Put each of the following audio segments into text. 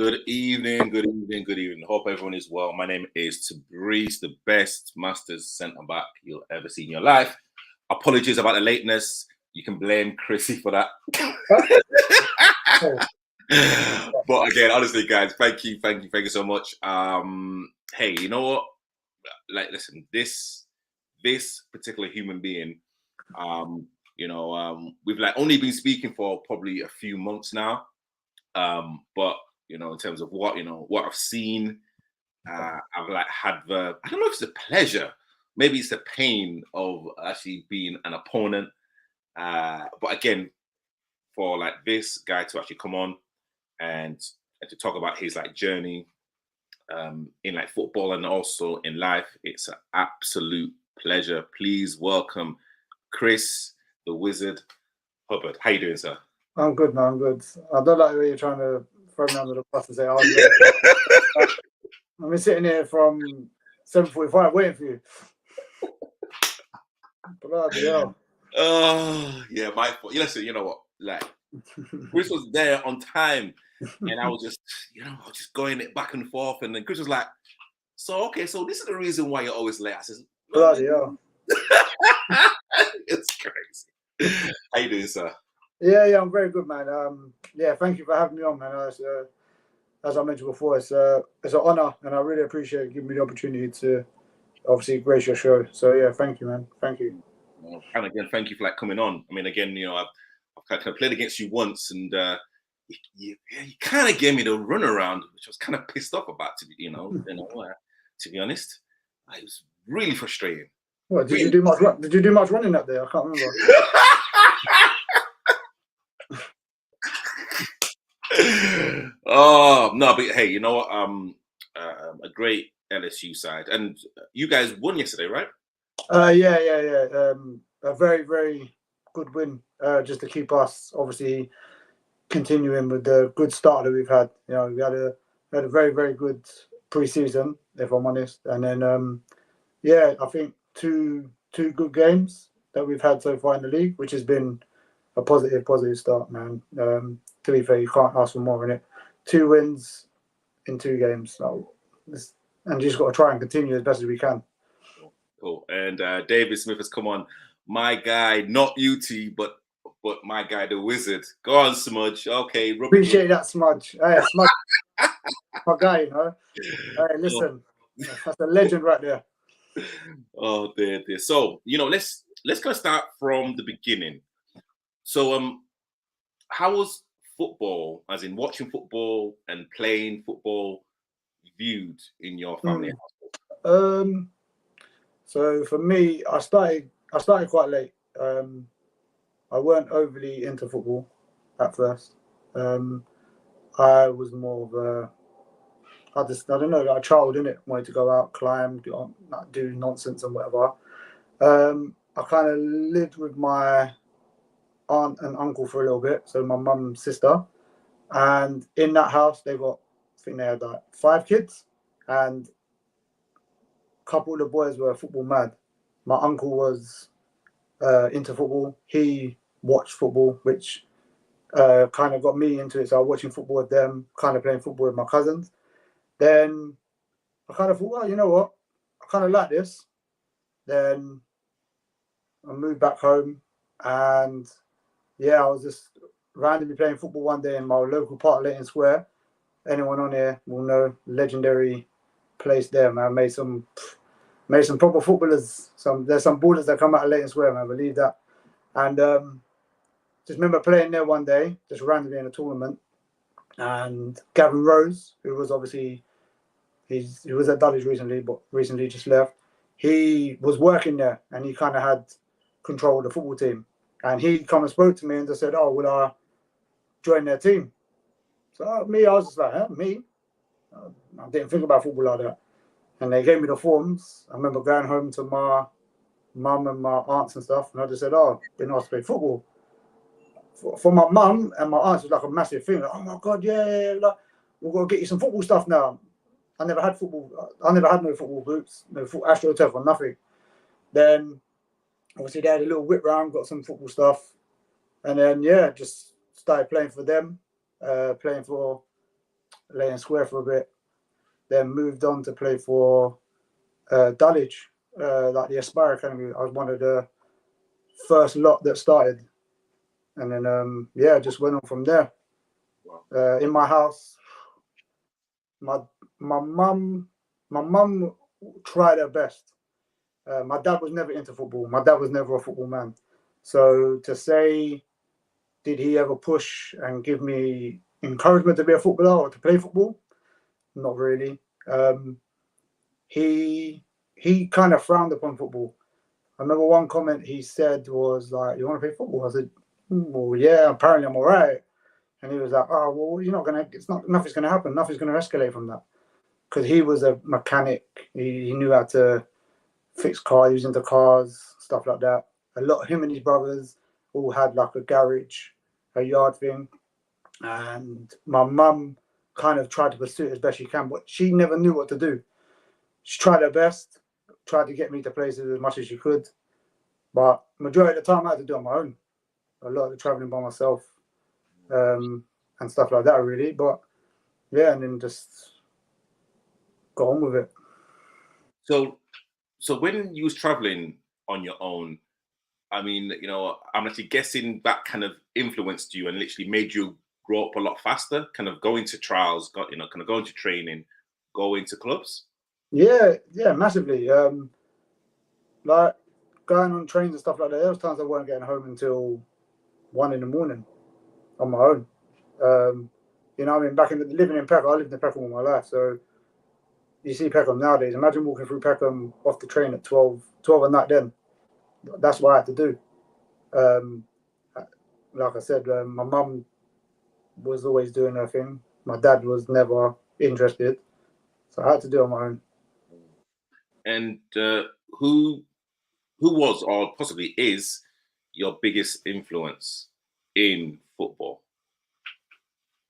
Good evening, good evening, good evening. Hope everyone is well. My name is Tabriz, the best Masters centre back you'll ever see in your life. Apologies about the lateness. You can blame Chrissie for that. But again, honestly, guys, thank you so much. Hey, you know what? Like, listen, this particular human being, we've like only been speaking for probably a few months now. But in terms of what I've seen, I've like had I don't know if it's the pleasure, maybe it's the pain of actually being an opponent. But again, for like this guy to actually come on and to talk about his like journey in like football and also in life, it's an absolute pleasure. Please welcome Chrissie The Wizard Hubbard. How you doing, sir? I'm good, man. I'm good. I don't like the way you're trying to throw me under the bus and say, "Oh, I've been sitting here from 7:45 waiting for you." Bloody hell. Oh, yeah, my fault. Listen, you know what? Like, Chris was there on time, and I was just, going it back and forth, and then Chris was like, so this is the reason why you're always late. I says, bloody hell. It's crazy. How you doing, sir? Yeah, I'm very good, man. Yeah, thank you for having me on, man. As I mentioned before, it's an honor, and I really appreciate you giving me the opportunity to obviously grace your show. So yeah, thank you, man. Thank you. Well, and again, thank you for like coming on. I mean, again, I've kind of played against you once, and you kind of gave me the runaround, which I was kind of pissed off about. To be honest, it was really frustrating. What did you do much? Did you do much running up there? I can't remember. Oh no, but hey, you know what? A great LSU side, and you guys won yesterday, right? Yeah. A very, very good win. Just to keep us obviously continuing with the good start that we've had. We had a very, very good pre-season, if I'm honest, and then I think two good games that we've had so far in the league, which has been a positive start, man. To be fair, you can't ask for more in it. 2 wins in 2 games, and you just got to try and continue as best as we can. Cool. And David Smith has come on. My guy, not UT, but my guy, the Wizard. Go on, Smudge. Okay. Appreciate that, Smudge. Hey, Smudge, my guy. Hey, listen, that's a legend right there. Oh, dear. So let's kind of start from the beginning. So how was football, as in watching football and playing football, viewed in your family household? So for me, I started quite late. I weren't overly into football at first. I was more of I don't know, like a child, innit? Wanted to go out, climb, do nonsense and whatever. I kind of lived with my aunt and uncle for a little bit, so my mum's sister, and in that house I think they had like 5 kids, and a couple of the boys were football mad. My uncle was into football. He watched football, which kind of got me into it. So I was watching football with them, kind of playing football with my cousins. Then I kind of thought, well, you know what? I kind of like this. Then I moved back home, and I was just randomly playing football one day in my local park, Leighton Square. Anyone on here will know, legendary place there, man. Made some proper footballers. There's some ballers that come out of Leighton Square, man. I believe that. And just remember playing there one day, just randomly in a tournament. And Gavin Rose, who was obviously, he was at Dulwich recently, but recently just left. He was working there, and he kind of had control of the football team. And he come and spoke to me and just said, "Oh, will I join their team?" So I was just like, me? I didn't think about football like that. And they gave me the forms. I remember going home to my mum and my aunts and stuff, and I just said, "Oh, been asked to play football." For my mum and my aunts, it was like a massive thing. Like, oh my God, yeah, like, we're going to get you some football stuff now. I never had football. I never had no football boots, no AstroTurf or nothing. Then obviously they had a little whip round, got some football stuff, and then just started playing for them, playing for Lane Square for a bit, then moved on to play for Dulwich, like the Aspire Academy. I was one of the first lot that started, and then just went on from there. In my house, my mum tried her best. My dad was never into football. My dad was never a football man. So to say, did he ever push and give me encouragement to be a footballer or to play football? Not really. He kind of frowned upon football. I remember one comment he said was like, "You want to play football?" I said, "Well, yeah, apparently I'm all right." And he was like, "Oh, well, nothing's gonna happen. Nothing's gonna escalate from that." Because he was a mechanic. He knew how to fix cars, he was into cars, stuff like that. Him and his brothers all had like a garage, a yard thing. And my mum kind of tried to pursue it as best she can, but she never knew what to do. She tried her best, tried to get me to places as much as she could. But majority of the time I had to do it on my own. A lot of the traveling by myself and stuff like that, really. But yeah, and then just got on with it. So when you was traveling on your own, I mean, I'm actually guessing that kind of influenced you and literally made you grow up a lot faster, kind of going to trials, kind of going to training, going to clubs. Yeah, massively. Like going on trains and stuff like that. There was times I weren't getting home until 1 a.m. on my own. I mean, living in Peckham, I lived in Peckham all my life. So you see Peckham nowadays. Imagine walking through Peckham off the train at 12 at night then. That's what I had to do. Like I said, my mum was always doing her thing. My dad was never interested. So I had to do it on my own. And who was or possibly is your biggest influence in football?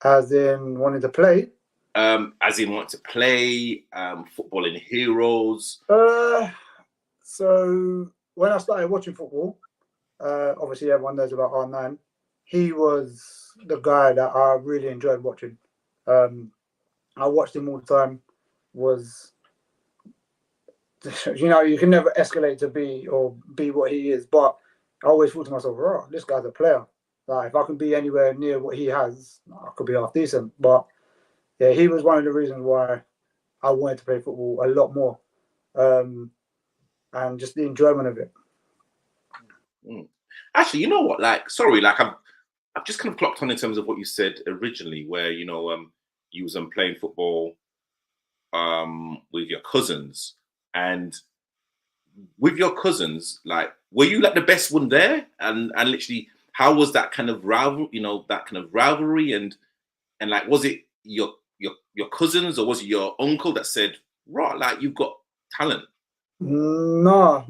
As in wanting to play? As in wanting to play, footballing heroes? So when I started watching football, obviously everyone knows about R9. He was the guy that I really enjoyed watching. I watched him all the time. You can never escalate to be what he is, but I always thought to myself, "Oh, this guy's a player. Like if I can be anywhere near what he has, I could be half decent." But yeah, he was one of the reasons why I wanted to play football a lot more, and just the enjoyment of it. Actually, you know what? I've just kind of clocked on in terms of what you said originally, where you was playing football with your cousins, and with your cousins, like, were you like the best one there? And literally, how was that kind of rivalry, and like, was it your cousins or was it your uncle that said, "Right, like you've got talent"? No.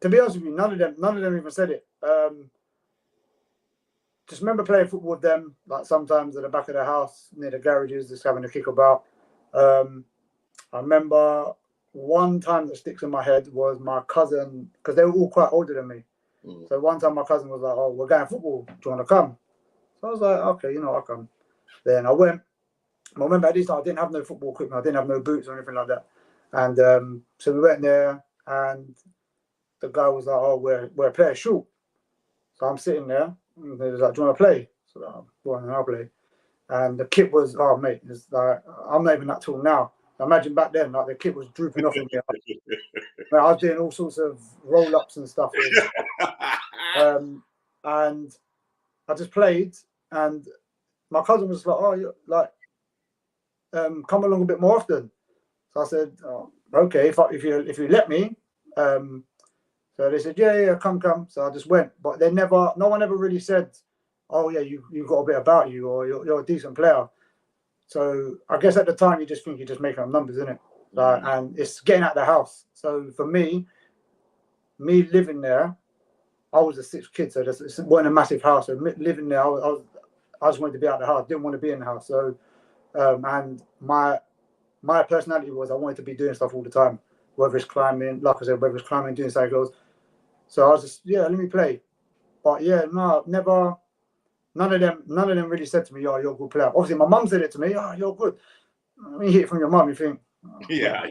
To be honest with you, none of them even said it. Just remember playing football with them, like sometimes at the back of the house near the garages, just having a kick about. I remember one time that sticks in my head was my cousin, because they were all quite older than me. So one time my cousin was like, "Oh, we're going football. Do you want to come?" So I was like, "Okay, I'll come." Then I went. I remember at this time I didn't have no football equipment. I didn't have no boots or anything like that. And so we went there, and the guy was like, "Oh, we're playing short." So I'm sitting there, and he was like, "Do you want to play?" So go on, I'll play. And the kit was, oh mate, it's like I'm not even that tall now. Imagine back then, like the kit was drooping off of me. I was doing all sorts of roll-ups and stuff. And I just played, and my cousin was like, "Oh, come along a bit more often." So I said, "Oh, okay, if you let me." So they said, "Yeah, come." So I just went, but no one ever really said, "Oh yeah, you've got a bit about you, or you're a decent player." So I guess at the time you just think you're just making up numbers, isn't it? And it's getting out of the house. So for me living there, I was a sixth kid, so it wasn't a massive house. So living there, I just wanted to be out of the house. Didn't want to be in the house. So and my personality was I wanted to be doing stuff all the time, whether it's climbing, like I said, whether it's climbing, doing cycles. So I was just, let me play. But yeah, no, never none of them really said to me, "Oh, you're a good player." Obviously, my mum said it to me, "Oh, you're good." When you hear it from your mum, you think, oh, yeah.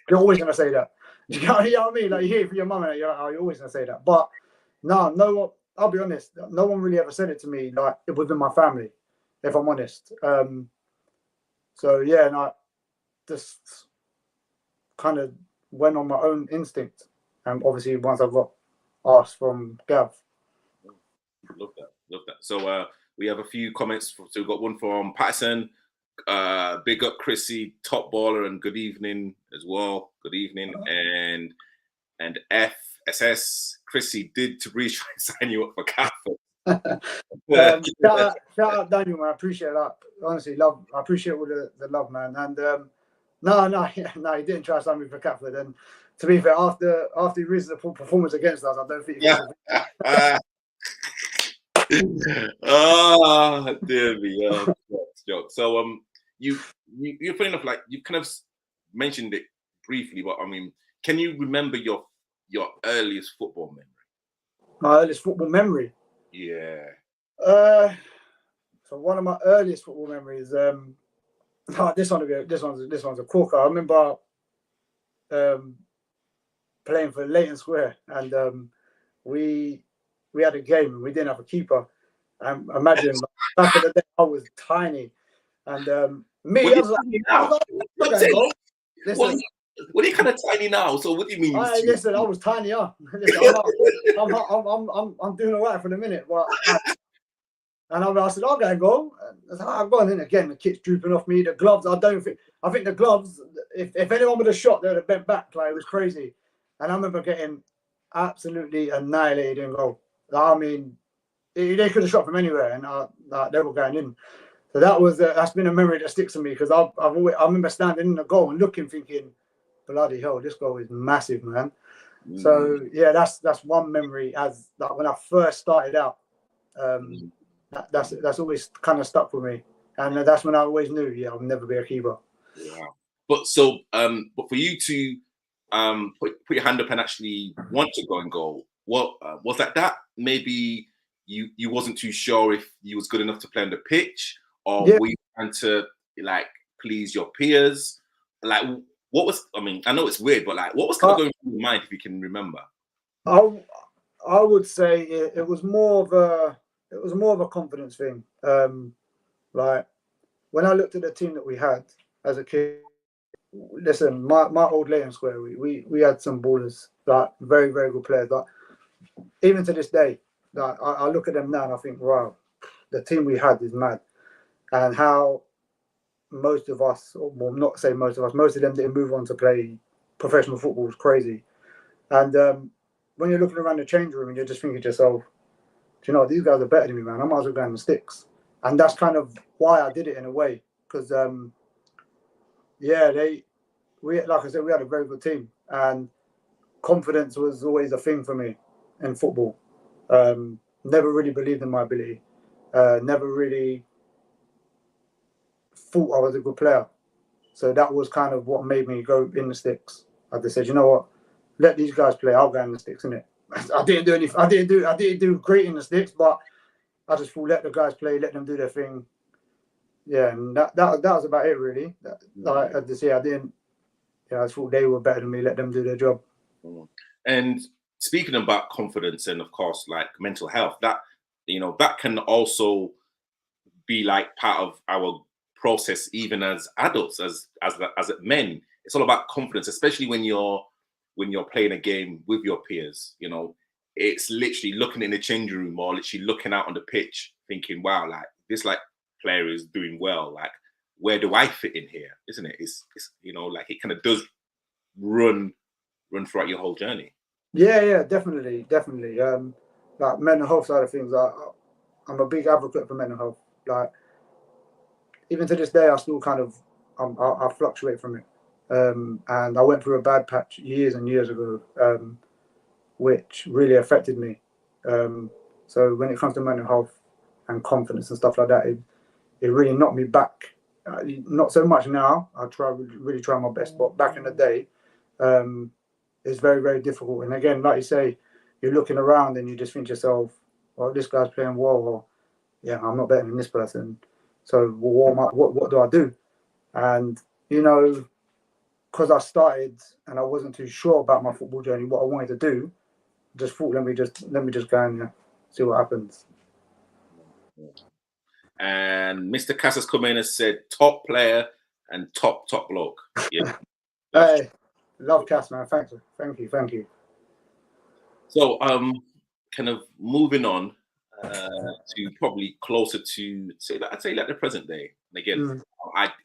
You're always gonna say that. You know what I mean? Like you hear it from your mum, and you're like, "Oh, you're always gonna say that." But no, I'll be honest. No one really ever said it to me, like within my family, if I'm honest. So yeah, and I just kind of went on my own instinct, and obviously once I got asked from Gav. Love that. So we have a few comments. So we've got one from Patterson. Big up Chrissie, top baller, and good evening as well. Good evening. And FSS, Chrissie, did Tabriz try and sign you up for Catford? Shout out Daniel, man. I appreciate that. Honestly, I appreciate all the love, man. And no, he didn't try to sign me for Catford. And to be fair, after he reached the performance against us, I don't think oh dear me. Joke. So you're funny enough, like you kind of mentioned it briefly, but I mean, can you remember your earliest football memory? My earliest football memory? Yeah. So one of my earliest football memories, this one's a corker. I remember playing for Leighton Square, and we had a game and we didn't have a keeper. Imagine back in the day, I was tiny, and me, I was like, what are you kind of tiny now? So what do you mean? Listen, I was tiny. Listen, I'm doing all right for the minute, but and I said, I'll go and go. And I'm going in again. The kit's drooping off me. The gloves, I think the gloves. If anyone would have shot, they would have bent back. Like it was crazy. And I remember getting absolutely annihilated in goal. I mean, they could have shot from anywhere, and they were going in. So that's been a memory that sticks to me because I remember standing in the goal and looking, thinking, bloody hell, this goal is massive, man. So yeah, that's one memory as like when I first started out. That's always kind of stuck with me, and that's when I always knew, I'll never be a keeper. Yeah. But for you to put your hand up and actually want to go and goal, what was that maybe you wasn't too sure if you was good enough to play on the pitch, or were you trying to like please your peers? Like what was? I mean, I know it's weird, but like what was kind of going through your mind if you can remember? I would say it was more of a confidence thing. Like when I looked at the team that we had as a kid, listen, my old Leighton Square, we had some ballers, like very, very good players. Like even to this day, like I look at them now and I think, wow, the team we had is mad. And how most of us, well, not say most of us, most of them didn't move on to play professional football was crazy. And when you're looking around the change room and you're just thinking to yourself, do you know, these guys are better than me, man. I might as well go in the sticks. And that's kind of why I did it in a way. Because, like I said, we had a very good team. And confidence was always a thing for me in football. Never really believed in my ability. Never really thought I was a good player. So that was kind of what made me go in the sticks. I just said, you know what? Let these guys play. I'll go in the sticks, innit? I didn't do anything. I didn't do great in the sticks, but I just thought let the guys play, let them do their thing. Yeah, and that was about it really. I just thought they were better than me. Let them do their job. And speaking about confidence and of course like mental health, that that can also be like part of our process, even as adults, as men. It's all about confidence, especially when you're playing a game with your peers. It's literally looking in the changing room or literally looking out on the pitch, thinking, "Wow, like this player is doing well. Like, where do I fit in here?" Isn't it? It's like it kind of does run throughout your whole journey. Yeah, definitely. Like mental health side of things, I'm a big advocate for mental health. Like even to this day, I still kind of I fluctuate from it. And I went through a bad patch years and years ago, which really affected me. So when it comes to mental health and confidence and stuff like that, it really knocked me back. Not so much now. I really try my best, but back in the day, it's very, very difficult. And again, like you say, you're looking around and you just think to yourself, "Well, this guy's playing well," or yeah, I'm not better than this person. So what do I do? And you know, because I started and I wasn't too sure about my football journey, what I wanted to do, just thought let me just go and see what happens. And Mr. Casas come in and said top player and top bloke. Yeah. Hey, love Cass, man. Thank you. So kind of moving on to probably closer to I'd say like the present day. And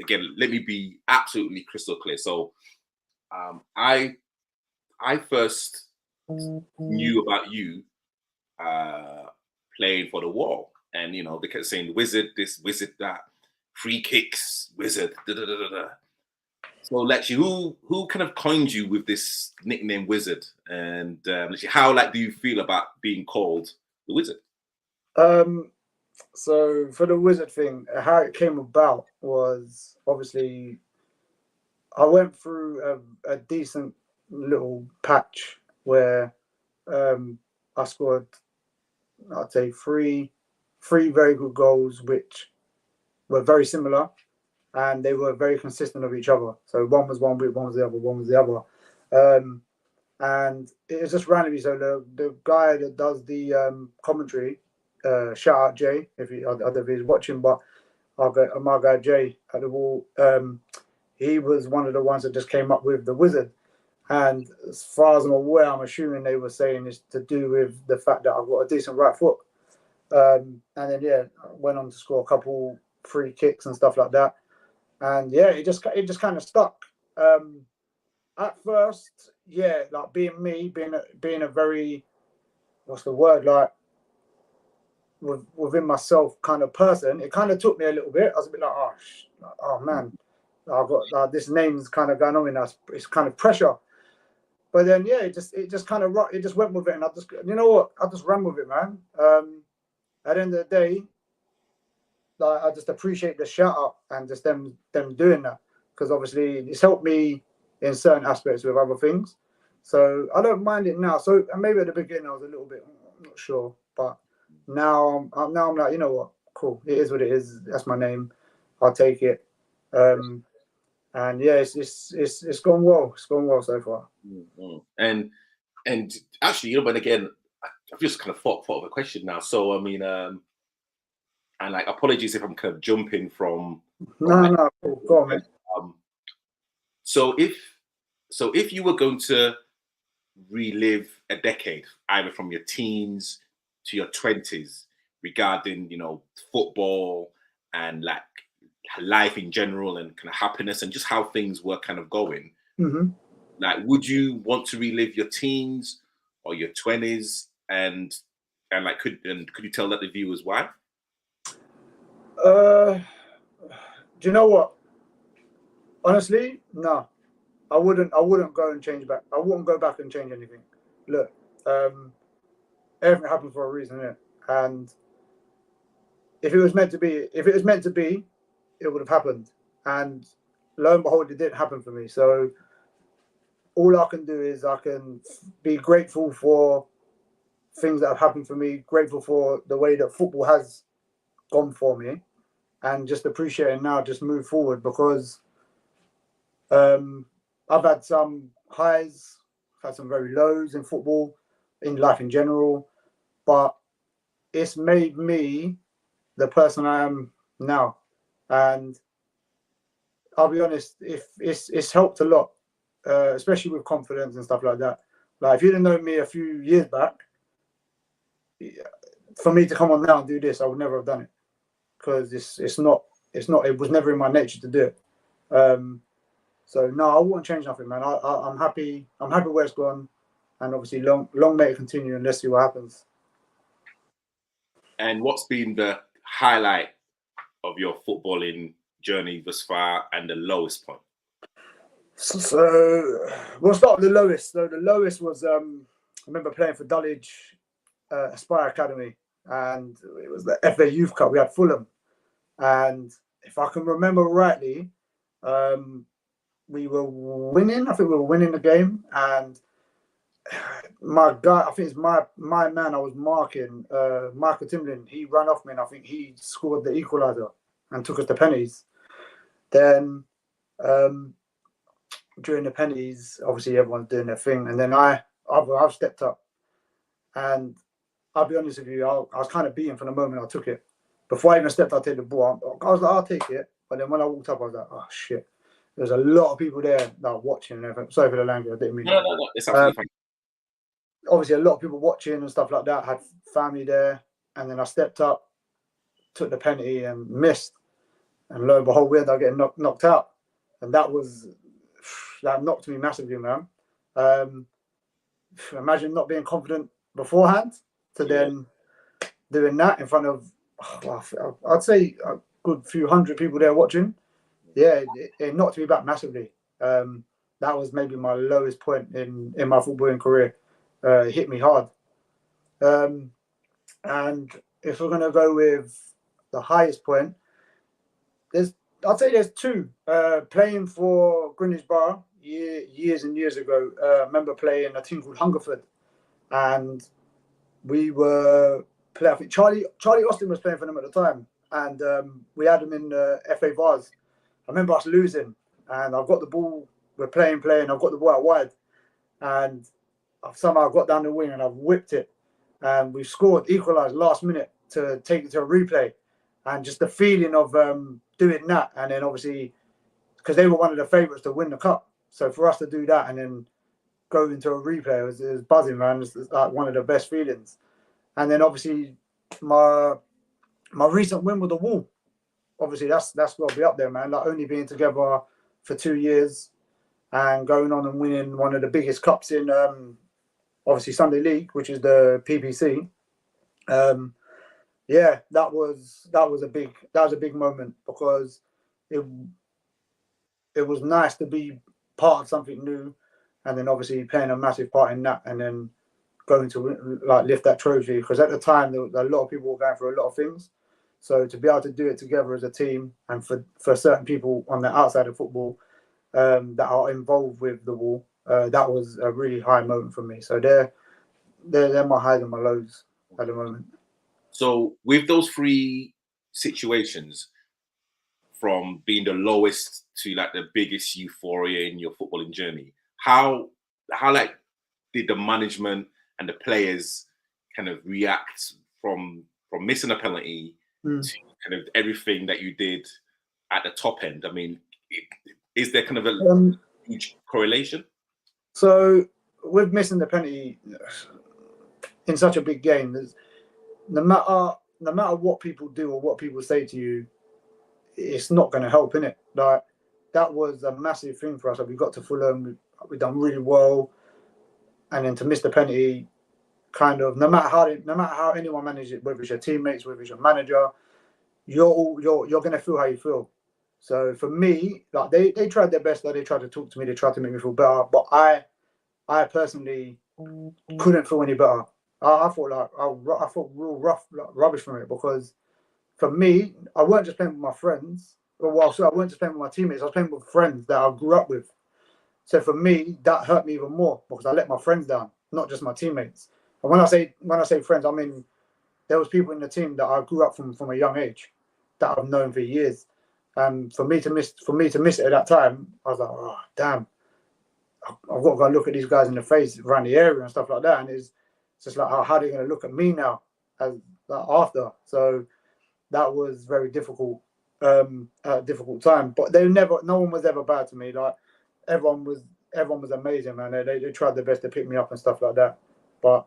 again, let me be absolutely crystal clear. So I first knew about you playing for the Wall, and you know they kept saying wizard this, wizard that, free kicks, wizard. Da, da, da, da, da. So, Lexi, who kind of coined you with this nickname Wizard, and Lexi, how do you feel about being called the Wizard? So for the Wizard thing, how it came about was obviously I went through a decent little patch where I scored, I'd say three very good goals, which were very similar, and they were very consistent of each other. So one was one week, one was the other. And it was just randomly. So the guy that does the commentary, shout out Jay, I don't know if he's watching, but my guy Jay at the Wall, he was one of the ones that just came up with the Wizard. And as far as I'm aware, I'm assuming they were saying it's to do with the fact that I've got a decent right foot. And then I went on to score a couple free kicks and stuff like that. And it just kind of stuck. At first, like being me, being a very, what's the word, like within myself kind of person, it kind of took me a little bit. I was a bit like, oh man, I've got this name's kind of going on in us. It's kind of pressure. But then it just kind of it just went with it, and I just ran with it, man. At the end of the day, I just appreciate the shout out and just them doing that, because obviously it's helped me in certain aspects with other things. So I don't mind it now. So maybe at the beginning I was a little bit not sure, but now I'm like, you know what, cool. It is what it is. That's my name. I'll take it. And it's gone well. It's gone well so far. Mm-hmm. And actually, but again, I've just kind of thought of a question now. So I mean, and apologies if I'm kind of jumping from. No, cool. Go on, man. So if you were going to relive a decade, either from your teens to your 20s, regarding football and life in general and kind of happiness and just how things were kind of going, would you want to relive your teens or your 20s, and could you tell that the viewers why? Do you know what? Honestly, no. I wouldn't go and change back. I wouldn't go back and change anything. Look, everything happened for a reason, innit? And if it was meant to be, it would have happened. And lo and behold, it didn't happen for me. So all I can do is I can be grateful for things that have happened for me, grateful for the way that football has gone for me, and just appreciate it now, just move forward, because I've had some highs, had some very lows in football, in life in general, but it's made me the person I am now. And I'll be honest, if it's helped a lot, especially with confidence and stuff like that. Like if you didn't know me a few years back, for me to come on now and do this, I would never have done it, because it was never in my nature to do it. So no, I wouldn't change nothing, man. I'm happy. I'm happy where it's gone, and obviously long may it continue, and let's see what happens. And what's been the highlight of your footballing journey thus far, and the lowest point? So we'll start with the lowest. So the lowest was I remember playing for Dulwich Aspire Academy, and it was the FA Youth Cup. We had Fulham, and if I can remember rightly, we were winning. I think we were winning the game, and my guy, I think it's my man I was marking, Michael Timlin, he ran off me and I think he scored the equaliser and took us to pennies. Then during the pennies, obviously everyone's doing their thing, and then I've stepped up, and I'll be honest with you, I was kind of beaten from the moment I took it. Before I even stepped out to take the ball, I was like, I'll take it. But then when I walked up, I was like, oh shit. There's a lot of people there that are watching and everything. Sorry for the language, I didn't mean No, it's absolutely fine. Obviously, a lot of people watching and stuff like that, had family there. And then I stepped up, took the penalty and missed. And lo and behold, we ended up getting knocked out. And that knocked me massively, man. Imagine not being confident beforehand to then doing that in front of, I'd say a good few hundred people there watching. Yeah, it knocked me back massively. That was maybe my lowest point in my footballing career. It hit me hard. And if we're going to go with the highest point, I'd say there's two. Playing for Greenwich Borough years and years ago, I remember playing a team called Hungerford. And we were playing, I think Charlie Austin was playing for them at the time. And we had them in FA Vars. I remember us losing, and I've got the ball. We're playing. I've got the ball out wide, and I've somehow got down the wing and I've whipped it, and we scored, equalised last minute to take it to a replay, and just the feeling of doing that, and then obviously because they were one of the favourites to win the cup, so for us to do that and then go into a replay, it was buzzing, man. It's like one of the best feelings, and then obviously my recent win with the Wall. Obviously, that's got to be up there, man. Like only being together for 2 years and going on and winning one of the biggest cups in, obviously Sunday League, which is the PPC. Yeah, that was a big moment because it was nice to be part of something new, and then obviously playing a massive part in that, and then going to like lift that trophy. Because at the time, there was a lot of people were going through a lot of things. So to be able to do it together as a team, and for certain people on the outside of football that are involved with the Wall, that was a really high moment for me. So they're my highs and my lows at the moment. So with those three situations, from being the lowest to like the biggest euphoria in your footballing journey, how like did the management and the players kind of react from missing a penalty to kind of everything that you did at the top end? I mean, is there kind of a huge correlation? So with missing the penalty in such a big game, there's no matter what people do or what people say to you, it's not going to help, innit? Like that was a massive thing for us. Like, we got to Fulham, we done really well, and then to miss the penalty, kind of no matter how anyone manages it, whether it's your teammates, whether it's your manager, you're going to feel how you feel. So for me, like they tried their best. Like they tried to talk to me, they tried to make me feel better, but I personally couldn't feel any better. I felt real rough, like, rubbish from it, because for me, I weren't just playing with my friends. I weren't just playing with my teammates. I was playing with friends that I grew up with. So for me, that hurt me even more because I let my friends down, not just my teammates. And when I say friends, I mean there was people in the team that I grew up from a young age that I've known for years. And for me to miss it at that time, I was like, oh damn, I've got to go look at these guys in the face around the area and stuff like that. And it's just like, how are they going to look at me now as like, after? So that was very difficult, a difficult time. But no one was ever bad to me. Like everyone was amazing, man. They tried their best to pick me up and stuff like that. But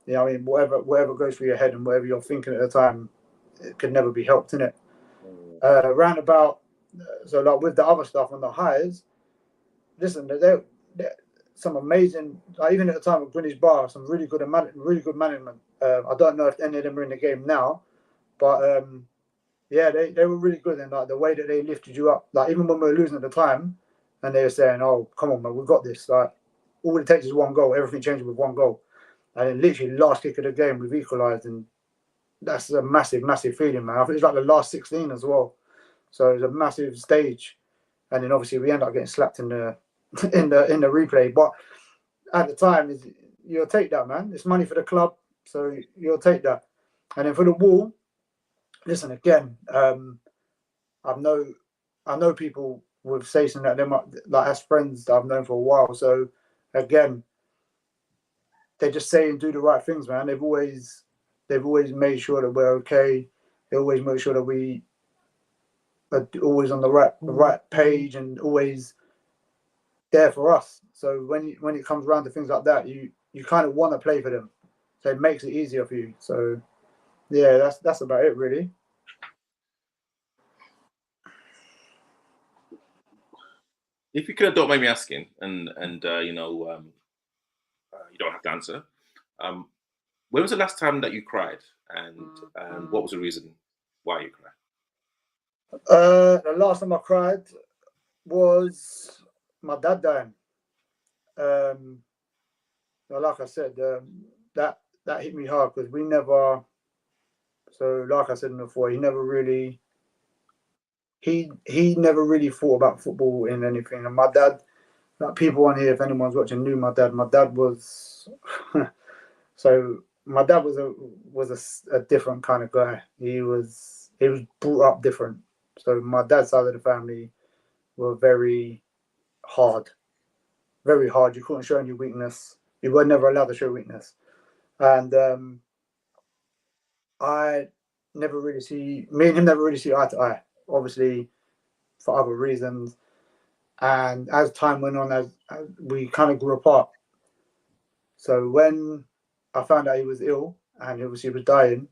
you know, I mean, whatever goes through your head and whatever you're thinking at the time, it could never be helped, innit? Roundabout. So like with the other stuff on the highs, listen, they're some amazing. Like even at the time of Greenwich Bar, some really good management. I don't know if any of them are in the game now, but yeah, they were really good, and like the way that they lifted you up. Like even when we were losing at the time, and they were saying, "Oh, come on, man, we've got this." Like all it takes is one goal. Everything changes with one goal. And then literally last kick of the game, we've equalised, and that's a massive, massive feeling, man. I think it's like the last 16 as well. So it's a massive stage. And then obviously we end up getting slapped in the replay. But at the time, you'll take that, man. It's money for the club, so you'll take that. And then for the wall, listen again. I know people with saying that they might like as friends that I've known for a while. So again, they just say and do the right things, man. They've always made sure that we're okay. They always make sure that we are always on the right page and always there for us. So when it comes around to things like that, you kind of want to play for them. So it makes it easier for you. So yeah, that's about it, really. If you could, don't mind me asking, and you don't have to answer. When was the last time that you cried, and what was the reason why you cried? The last time I cried was my dad dying. Like I said, that hit me hard because we never. So like I said before, he never really thought about football in anything. And my dad, like people on here, if anyone's watching, knew my dad. My dad was so my dad was a different kind of guy. He was brought up different. So my dad's side of the family were very hard. Very hard. You couldn't show any weakness. You were never allowed to show weakness. And me and him never really see eye to eye. Obviously, for other reasons. And as time went on, as we kind of grew apart. So when I found out he was ill and obviously he was dying,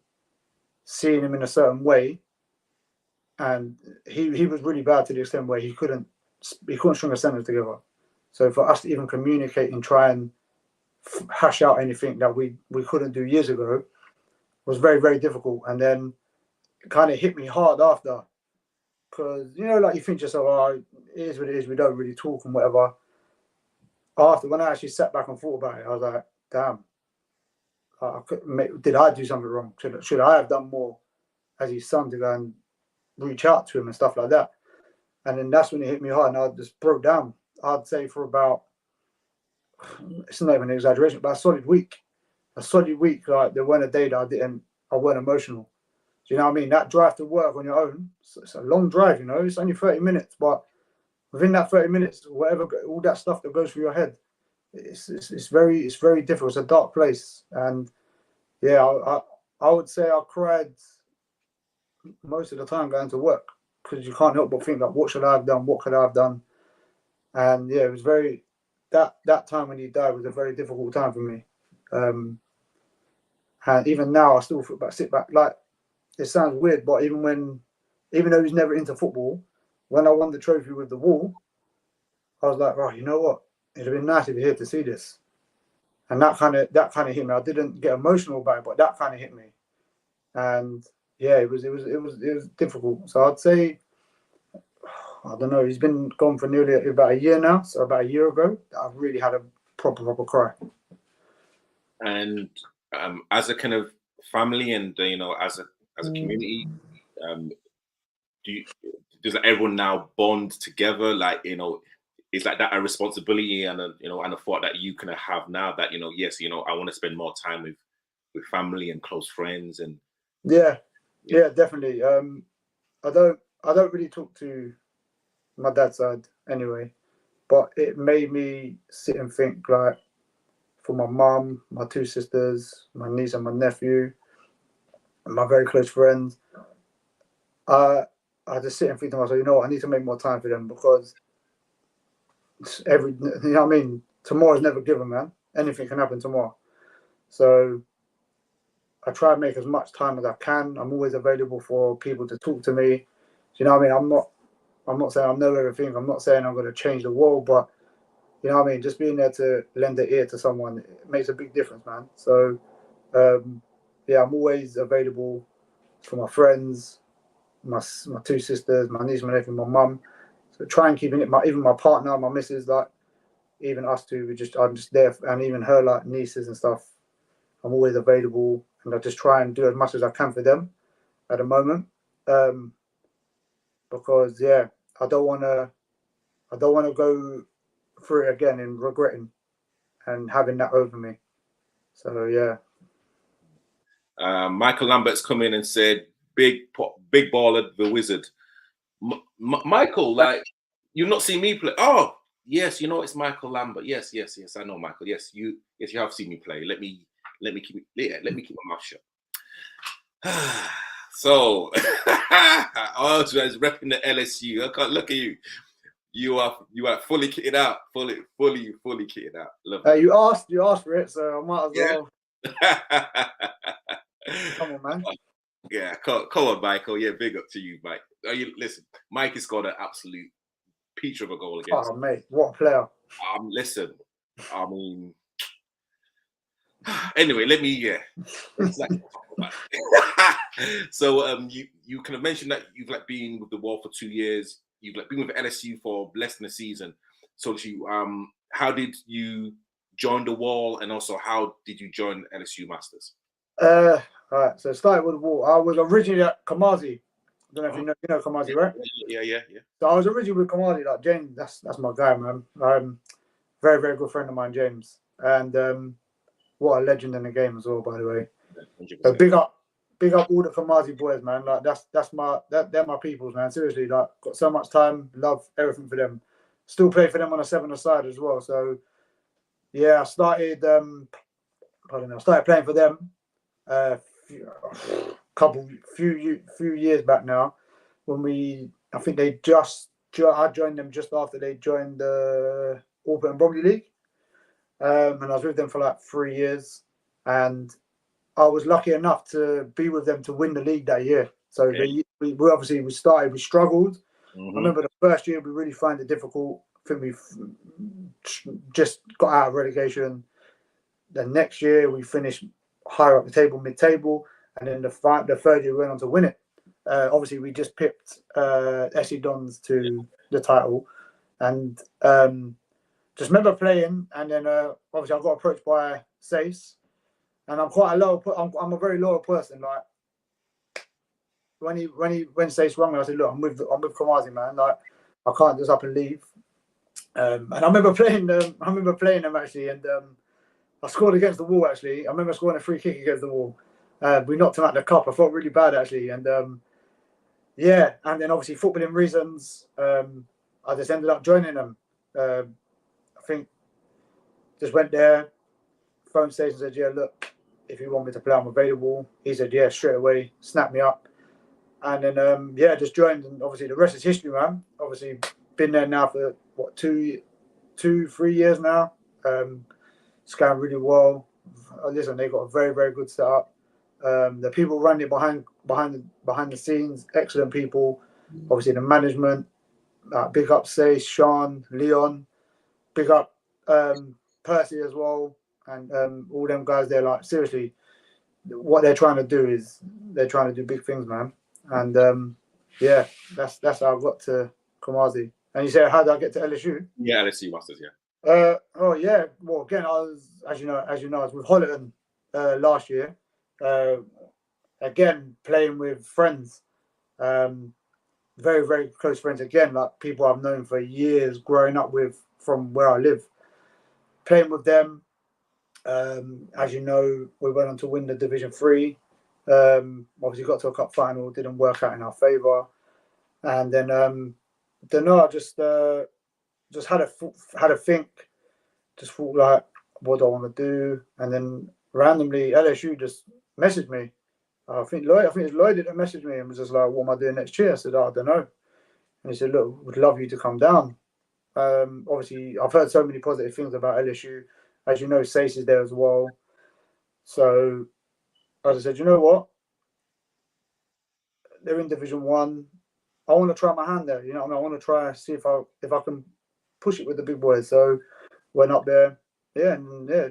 seeing him in a certain way, and he was really bad to the extent where he couldn't string a sentence together. So for us to even communicate and try and hash out anything that we couldn't do years ago was very, very difficult. And then it kind of hit me hard after, because like you think to yourself, oh, it is what it is. We don't really talk and whatever. After, when I actually sat back and thought about it, I was like, damn, did I do something wrong? Should I have done more as his son to go and reach out to him and stuff like that? And then that's when it hit me hard, and I just broke down. I'd say for about, it's not even an exaggeration, but a solid week. Like there weren't a day that I weren't emotional. Do you know what I mean? That drive to work on your own, it's a long drive, it's only 30 minutes, but within that 30 minutes, whatever, all that stuff that goes through your head, it's very difficult. It's a dark place. And yeah, I would say I cried most of the time going to work, because you can't help but think like, what should I have done? What could I have done? And yeah, it was that time when he died was a very difficult time for me. And even now, I still sit back. Like, it sounds weird, but even though he's never into football, when I won the trophy with the wall, I was like, right, you know what? It'd have been nice if you're here to see this. And that kind of hit me. I didn't get emotional about it, but that kind of hit me. And yeah, it was difficult. So I'd say, I don't know, he's been gone for nearly about a year now. So about a year ago, I've really had a proper cry. And as a kind of family, and as a community, does everyone now bond together? Like, is like that a responsibility and a thought that you kind of have now that yes, I want to spend more time with family and close friends? And yeah, definitely. I don't really talk to my dad's side anyway, but it made me sit and think, like, for my mum, my two sisters, my niece and my nephew, and my very close friends, I just sit and think to myself, I need to make more time for them, because tomorrow's never given, man. Anything can happen tomorrow. So I try and make as much time as I can. I'm always available for people to talk to me. Do you know what I mean? I'm not saying I know everything. I'm not saying I'm going to change the world, but you know what I mean? Just being there to lend an ear to someone, it makes a big difference, man. So yeah, I'm always available for my friends, my two sisters, my niece, my nephew, my mum. So try and keeping it, even my partner, my missus, like, even us two, I'm just there, and even her, like, nieces and stuff, I'm always available, and I just try and do as much as I can for them at the moment, because yeah, I don't want to go through it again and regretting and having that over me. So yeah. Michael Lambert's come in and said, big baller, the wizard. Michael, like, you've not seen me play. Oh, yes, you know it's Michael Lambert. Yes, I know Michael. Yes, you have seen me play. Let me keep my mouth shut. So, I was repping the LSU. I can't look at you. You are fully kitted out. Fully kitted out. Love it. You asked for it, so I might as well. Come on, man. Yeah, come on, Michael. Yeah, big up to you, Mike. Listen, Mike has got an absolute peach of a goal against. Oh, mate, what a player. Listen, I mean, anyway, let me, So, you kind of mentioned that you've like been with the Wall for 2 years. You've like been with LSU for less than a season. So, how did you join the Wall, and also how did you join LSU Masters? All right, so started with the Wall. I was originally at Kamazi. I don't know if you know Kamazi, right? Yeah. So I was originally with Kamazi, like James. That's my guy, man. Very, very good friend of mine, James, and what a legend in the game as well, by the way. So big up all the Kamazi boys, man. Like they're my peoples, man. Seriously, like got so much time, love everything for them. Still play for them on a 7-a-side as well. So yeah, I started playing for them few years back now. When I think I joined them just after they joined the Auburn and Bromley League, and I was with them for like 3 years, and I was lucky enough to be with them to win the league that year. So we struggled. Mm-hmm. I remember the first year we really found it difficult. I think we just got out of relegation. The next year we finished higher up the table, mid-table, and then the third year we went on to win it. Obviously, we just pipped SC Dons to the title, and just remember playing. And then obviously I got approached by Sace, and I'm quite I'm a very loyal person. Like when Sace rang me, I said, "Look, I'm with Kamazi, man. Like I can't just up and leave." And I remember playing them actually, and I scored against the Wall. Actually, I remember scoring a free kick against the Wall. We knocked him out the cup. I felt really bad actually, and yeah. And then obviously footballing reasons, I just ended up joining them. I think just went there, phone station, said, "Yeah, look, if you want me to play, I'm available." He said, "Yeah," straight away, snapped me up, and then yeah, just joined. And obviously the rest is history, man. Obviously been there now for what 3 years now. It's going really well. Listen, they got a very, very good setup. The people running it behind the scenes, excellent people. Obviously, the management. Big up, say Sean, Leon. Big up Percy as well, and all them guys. They're like seriously, what they're trying to do is they're trying to do big things, man. And yeah, that's how I got to Kamazi. And you say, how did I get to LSU? Yeah, LSU Masters, yeah. Oh yeah. Well, again, I was, as you know, I was with Hollerton last year. Again, playing with friends, very, very close friends. Again, like people I've known for years, growing up with from where I live. Playing with them, as you know, we went on to win the Division 3. Obviously, got to a cup final, didn't work out in our favour, and then don't know. I just had a think, just thought like, what do I want to do? And then randomly LSU just messaged me. I think it's Lloyd that messaged me and was just like, what am I doing next year? I said, I don't know. And he said, look, would love you to come down. Obviously, I've heard so many positive things about LSU. As you know, Sace is there as well. So I just said, you know what? They're in Division 1. I want to try my hand there. You know what I mean? I want to try see if I can push it with the big boys. So went up there,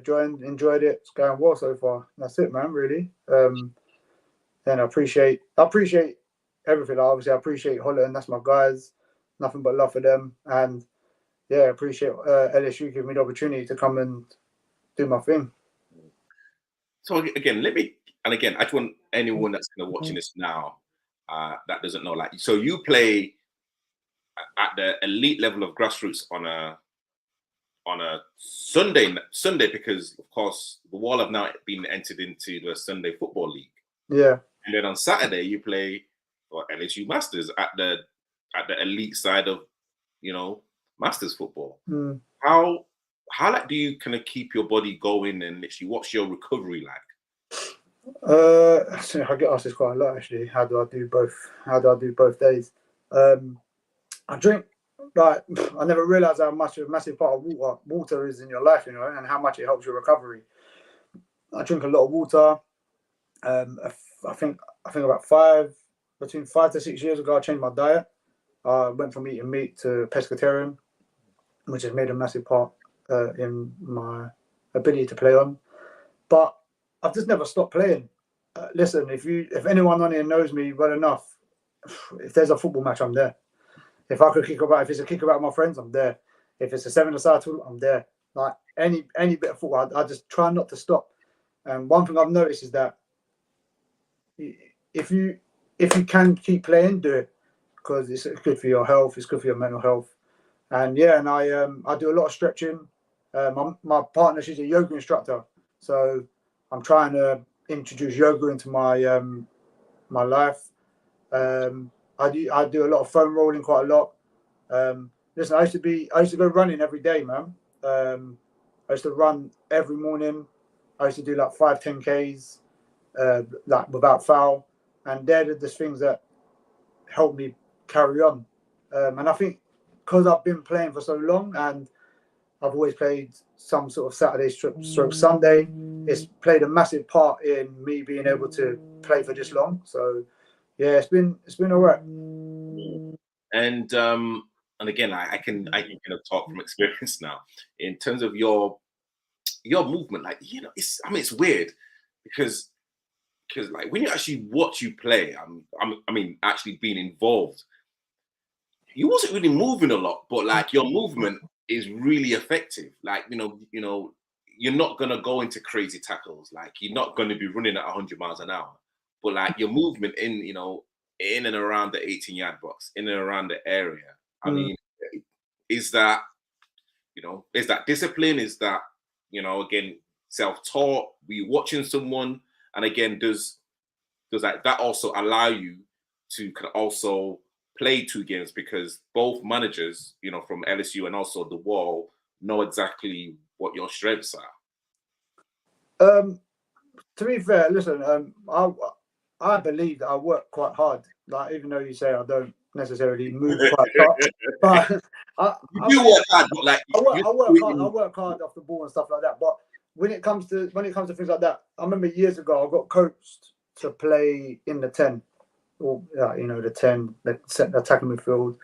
joined, enjoyed it. It's going well so far. That's it, man. Really. Then I appreciate everything. Obviously, I appreciate Holland. That's my guys. Nothing but love for them. And yeah, I appreciate LSU giving me the opportunity to come and do my thing. So again, I just want anyone that's kind of watching this now that doesn't know, like, so you play at the elite level of grassroots on on a Sunday because of course the Wall have now been entered into the Sunday Football League. Yeah. And then on Saturday you play for LSU Masters at the elite side of, you know, Masters football. Mm. How like do you kind of keep your body going, and literally what's your recovery like? I get asked this quite a lot actually. How do I do both? How do I do both days? I drink, like, I never realized how much a massive part of water is in your life, you know, and how much it helps your recovery. I drink a lot of water. I think about between 5 to 6 years ago, I changed my diet. I went from eating meat to pescatarian, which has made a massive part in my ability to play on. But I've just never stopped playing. Listen, if anyone on here knows me well enough, if there's a football match, I'm there. If it's a kick about my friends, I'm there. If it's a 7-a-side tool, I'm there. Like any bit of football, I just try not to stop. And one thing I've noticed is that if you can keep playing, do it, because it's good for your health. It's good for your mental health. And yeah, and I do a lot of stretching. My partner, she's a yoga instructor, so I'm trying to introduce yoga into my my life. I do a lot of foam rolling quite a lot. Listen, I used to go running every day, man. I used to run every morning. I used to do like 5-10Ks, like without foul, and they're the things that help me carry on. And I think because I've been playing for so long, and I've always played some sort of Saturday stroke Sunday, it's played a massive part in me being able to play for this long. So yeah, it's been all right. And again, I can kind of talk from experience now in terms of your movement. Like, you know, it's weird because like when you actually watch you play, I mean actually being involved, you wasn't really moving a lot, but like your movement is really effective. Like, you know, you're not gonna go into crazy tackles. Like, you're not gonna be running at 100 miles an hour, but like your movement in and around the 18-yard box, in and around the area. I mean, is that discipline? Is that, you know, again, self-taught? Were you watching someone? And again, does that also allow you to kind of also play 2 games, because both managers, you know, from LSU and also the Wall, know exactly what your strengths are? To be fair, listen, I believe that I work quite hard. Like, even though you say I don't necessarily move quite hard, but I work hard. I work hard off the ball and stuff like that. But when it comes to things like that, I remember years ago I got coached to play in the 10, or you know, the 10, the attacking midfield.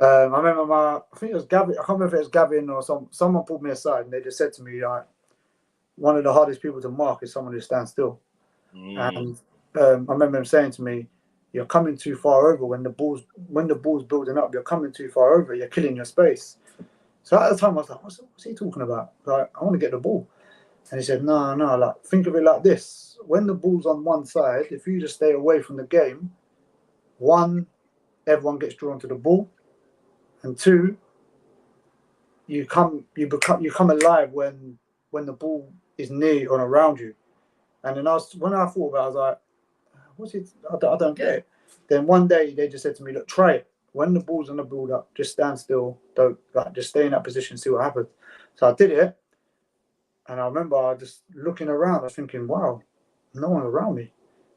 I remember I think it was Gavin. I can't remember if it was Gavin or someone pulled me aside and they just said to me, like, one of the hardest people to mark is someone who stands still. And I remember him saying to me, "You're coming too far over when the ball's building up. You're coming too far over. You're killing your space." So at the time I was like, "What's he talking about? Like, I want to get the ball." And he said, "No, like, think of it like this: when the ball's on one side, if you just stay away from the game, 1, everyone gets drawn to the ball, and 2, you come alive when the ball is near or around you." And then when I thought about it, I was like, "What's it? I don't get it." Then one day they just said to me, "Look, try it. When the ball's on the build up, just stand still. Don't, like, just stay in that position, see what happens." So I did it, and I remember just looking around. I was thinking, "Wow, no one around me."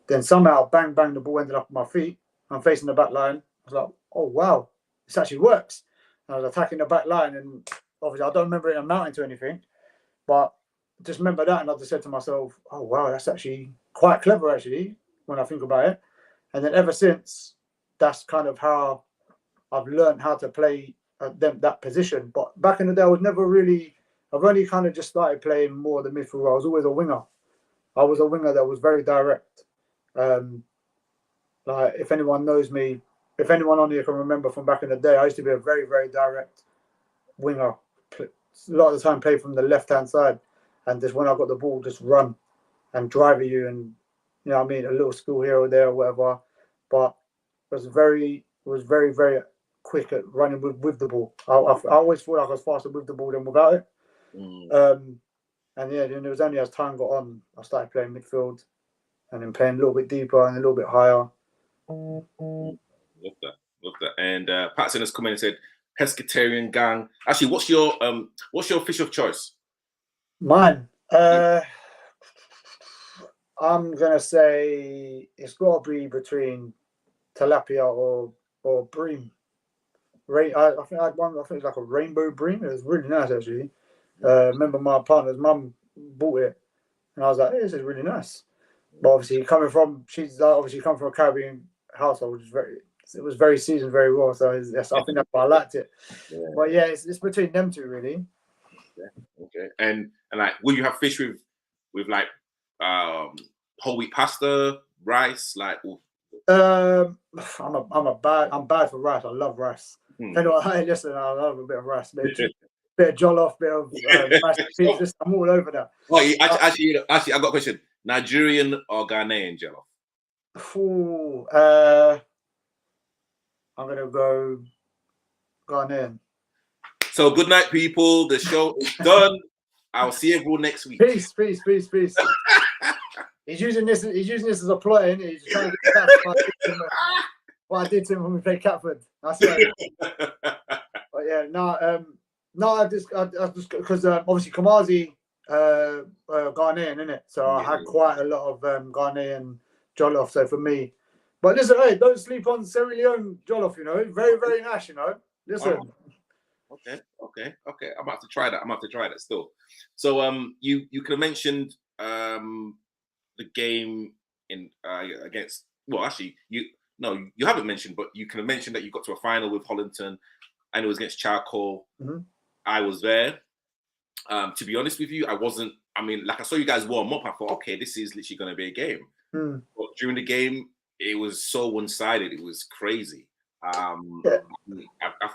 Then somehow, bang, the ball ended up at my feet. I'm facing the back line. I was like, "Oh wow, this actually works." And I was attacking the back line, and obviously I don't remember it amounting to anything, but just remember that, and I just said to myself, "Oh wow, that's actually quite clever, actually, when I think about it." And then ever since, that's kind of how I've learned how to play that position. But back in the day, I've only kind of just started playing more the midfield. I was always a winger. I was a winger that was very direct. Like, if anyone knows me, if anyone on here can remember from back in the day, I used to be a very, very direct winger. A lot of the time, play from the left-hand side, and just when I got the ball, just run and drive at you, and, you know what I mean, a little school here or there or whatever. But was very, very quick at running with the ball. I always thought I was faster with the ball than without it. And yeah, then it was only as time got on, I started playing midfield, and then playing a little bit deeper and a little bit higher. Love that. And Patson has come in and said, pescatarian gang. Actually, what's your fish of choice? Mine. I'm gonna say it's got to be between tilapia or bream. I think I had one. I think it's like a rainbow bream. It was really nice actually. Remember my partner's mum bought it, and I was like, hey, "This is really nice." But obviously, she's obviously come from a Caribbean household, which was very seasoned very well. So I think that's why I liked it. Yeah. But yeah, it's between them two really. Okay. And like, will you have fish with like whole wheat pasta, rice, like? I'm bad for rice. I love rice. Hey, listen, I love a bit of rice, bit of jollof, bit of mashed potatoes. I'm all over that. Oh, actually, I got a question. Nigerian or Ghanaian jollof? Ooh, I'm gonna go Ghanaian. So good night, people. The show is done. I'll see everyone next week. Peace. He's using this as a ploy, isn't he? He's trying to get what I did to him when we played Catford. That's it. But yeah, I just because obviously Kamazi Ghanaian, isn't it? So I had quite a lot of Ghanaian jollof. So for me, but listen, hey, don't sleep on Sierra Leone jollof. You know, very very nice. You know, listen. Okay. I'm about to try that. Still. So you could have mentioned the game in against. Well, actually, you haven't mentioned, but you can have mentioned that you got to a final with Hollington, and it was against Charcoal. Mm-hmm. I was there. To be honest with you, I wasn't. I mean, like I saw you guys warm up. I thought, okay, this is literally going to be a game. But during the game, it was so one-sided. It was crazy. I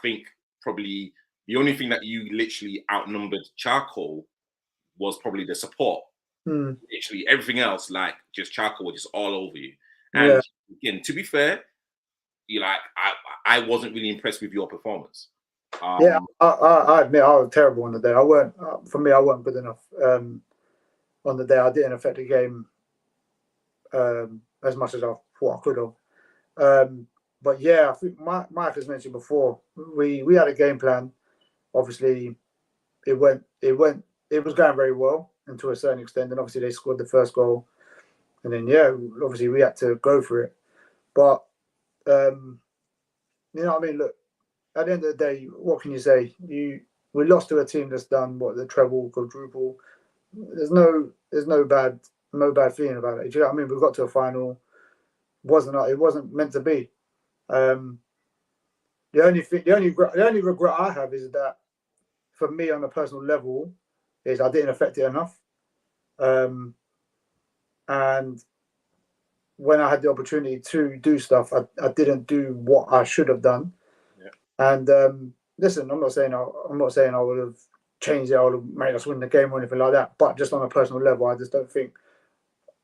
think probably the only thing that you literally outnumbered Charcoal was probably the support. Literally everything else, like just Charcoal, was just all over you. And again, to be fair, I wasn't really impressed with your performance. I admit I was terrible on the day. I weren't good enough on the day. I didn't affect the game as much as I thought I could have. But yeah, I think Mike has mentioned before, we had a game plan. Obviously, it was going very well, and to a certain extent, and obviously they scored the first goal, and then obviously we had to go for it. But you know what I mean? Look, at the end of the day, what can you say? We lost to a team that's done the treble, quadruple. There's no bad feeling about it. Do you know what I mean? We got to a final. It wasn't meant to be. The only regret I have is that, for me on a personal level, is I didn't affect it enough. And when I had the opportunity to do stuff, I didn't do what I should have done. And listen, I'm not saying I would have changed it. I would have made us win the game or anything like that. But just on a personal level, I just don't think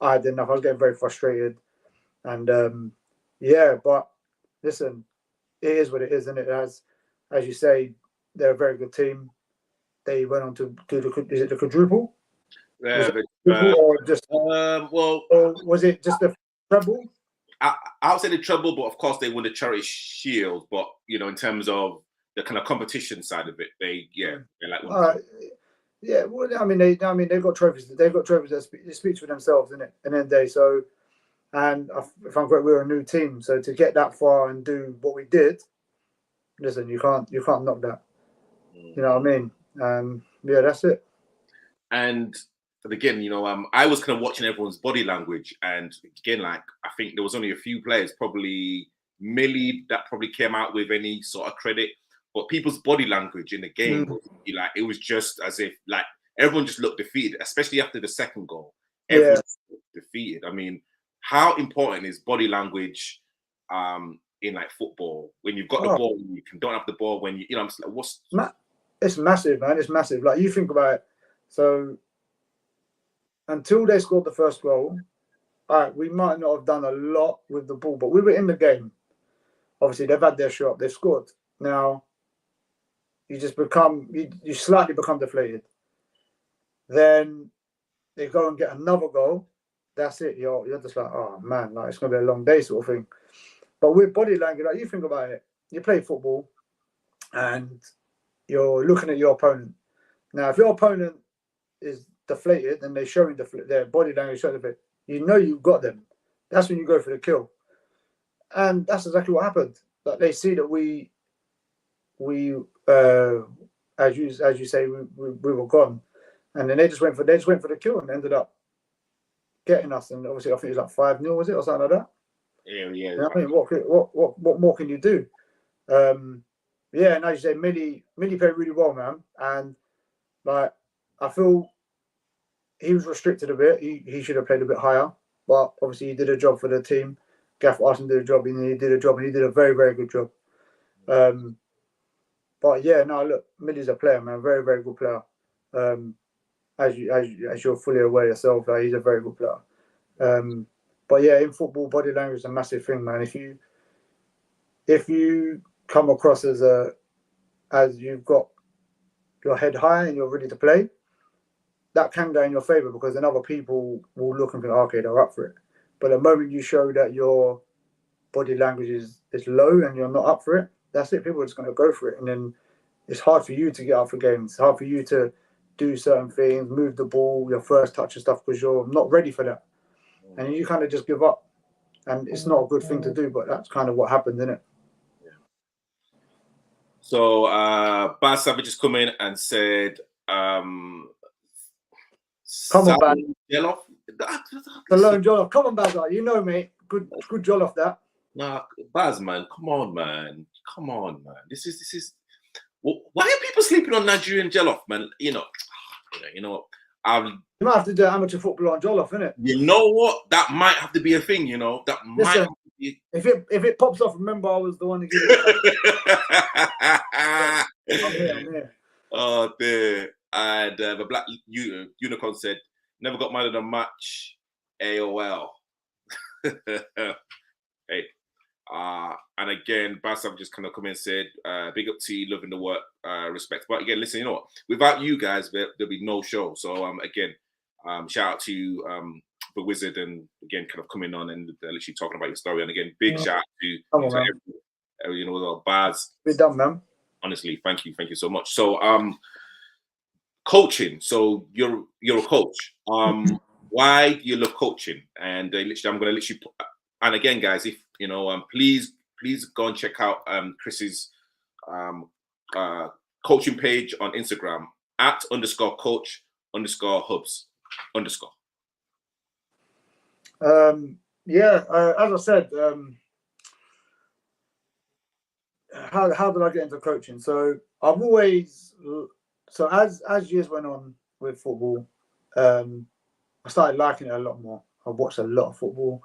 I did enough. I was getting very frustrated, and but listen, it is what it is, and it has, as you say, they're a very good team. They went on to do the quadruple? Yeah, or was it just the treble? I would say the treble, but of course they won the Charity Shield. But in terms of the kind of competition side of it, they're like. Well, I mean, they've got trophies. They've got trophies that speak for themselves, innit? And then and if I'm correct, we're a new team. So to get that far and do what we did, listen, you can't knock that. You know what I mean? That's it. And again, I was kind of watching everyone's body language, and again, like I think there was only a few players, probably Millie, that probably came out with any sort of credit. But people's body language in the game was it was just as if like everyone just looked defeated, especially after the second goal. Everyone looked defeated. I mean, how important is body language in like football when you've got the ball and you don't have the ball when I'm just like, it's massive, man. It's massive. Like you think about it. So until they scored the first goal, we might not have done a lot with the ball, but we were in the game. Obviously, they've had their shot. They've scored. Now, you just you slightly become deflated. Then they go and get another goal. That's it. You're just like, oh man, like it's gonna be a long day sort of thing. But with body language, like you think about it, you play football and you're looking at your opponent. Now, if your opponent is deflated and they're showing their body language, showing deflated, you know you've got them. That's when you go for the kill. And that's exactly what happened. Like they see that we as you say, we were gone. And then they just went for the kill and ended up getting us. And obviously, I think it was like 5-0, was it, or something like that? Yeah. You know what I mean, what more can you do? Yeah, and as you say, Millie played really well, man. And like I feel he was restricted a bit. He should have played a bit higher, but obviously he did a job for the team. Gaff Arson did a job, and he did a very, very good job. But yeah, no, look, Millie's a player, man, very, very good player. As you're fully aware yourself, he's a very good player. But yeah, in football, body language is a massive thing, man. If you come across as you've got your head high and you're ready to play, that can go in your favour because then other people will look and think, okay, they're up for it. But the moment you show that your body language is low and you're not up for it, that's it. People are just going to go for it. And then it's hard for you to get up for games. It's hard for you to do certain things, move the ball, your first touch and stuff, because you're not ready for that. And you kind of just give up. And it's not a good thing to do, but that's kind of what happened, isn't it? So Baz Savage has come in and said, come on, Baz. Hello, Jollof. Come on, Baz. You know, mate. Good Jollof, that. Nah, Baz, man. Come on, man. This is. Why are people sleeping on Nigerian Jollof, man? You know what? You might have to do amateur football on Jollof, innit? You know what? That might have to be a thing. You know that might. Have to be... If it pops off, remember I was the one who gave it. I'm here. Oh dear. And the Black Unicorn said, "Never got mad at a match." AOL. Hey. And again, Bassam just kind of come in and said, big up to you, loving the work, respect. But again, listen, you know what? Without you guys, there'll be no show. So again, shout out to the Wizard, and again, kind of coming on and literally talking about your story. And again, big shout out to everyone, Baz. We're done, man. Honestly, thank you so much. So coaching. So you're a coach. Why do you love coaching? And I'm gonna literally and again, guys, if you know, please go and check out Chrissie's coaching page on Instagram @_coach_hubs_. As I said, how did I get into coaching? So I've always, as years went on with football, I started liking it a lot more. I watched a lot of football.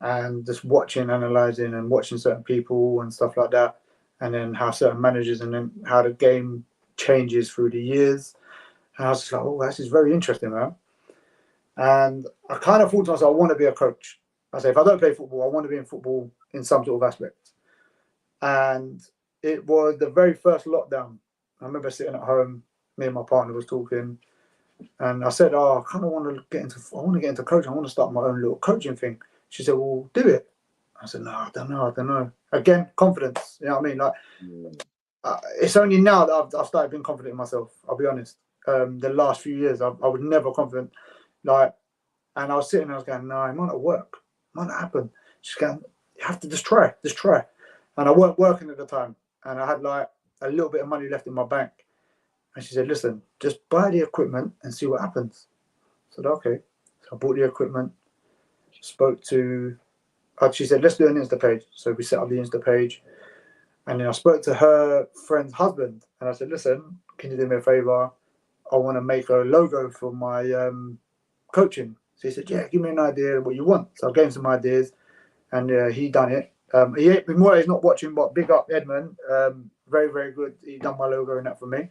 And just watching, analysing and watching certain people and stuff like that. And then how certain managers and then how the game changes through the years. And I was just like, oh, this is very interesting, man. And I kind of thought to myself, I want to be a coach. I say, if I don't play football, I want to be in football in some sort of aspect. And it was the very first lockdown. I remember sitting at home, me and my partner was talking. And I said, I kind of want to get into coaching. I want to start my own little coaching thing. She said, well, do it. I said, no, I don't know. Again, confidence. You know what I mean? Like, it's only now that I've started being confident in myself. I'll be honest. The last few years, I was never confident. Like, and I was sitting there, I was going, no, it might not work. It might not happen. She's going, you have to just try. And I weren't working at the time. And I had like a little bit of money left in my bank. And she said, listen, just buy the equipment and see what happens. I said, okay. So I bought the equipment. Spoke to, she said, let's do an Insta page. So we set up the Insta page. And then I spoke to her friend's husband. And I said, listen, can you do me a favor? I want to make a logo for my coaching. So he said, yeah, give me an idea of what you want. So I gave him some ideas. And he done it. He's not watching, but big up Edmund. Very, very good. He done my logo and that for me.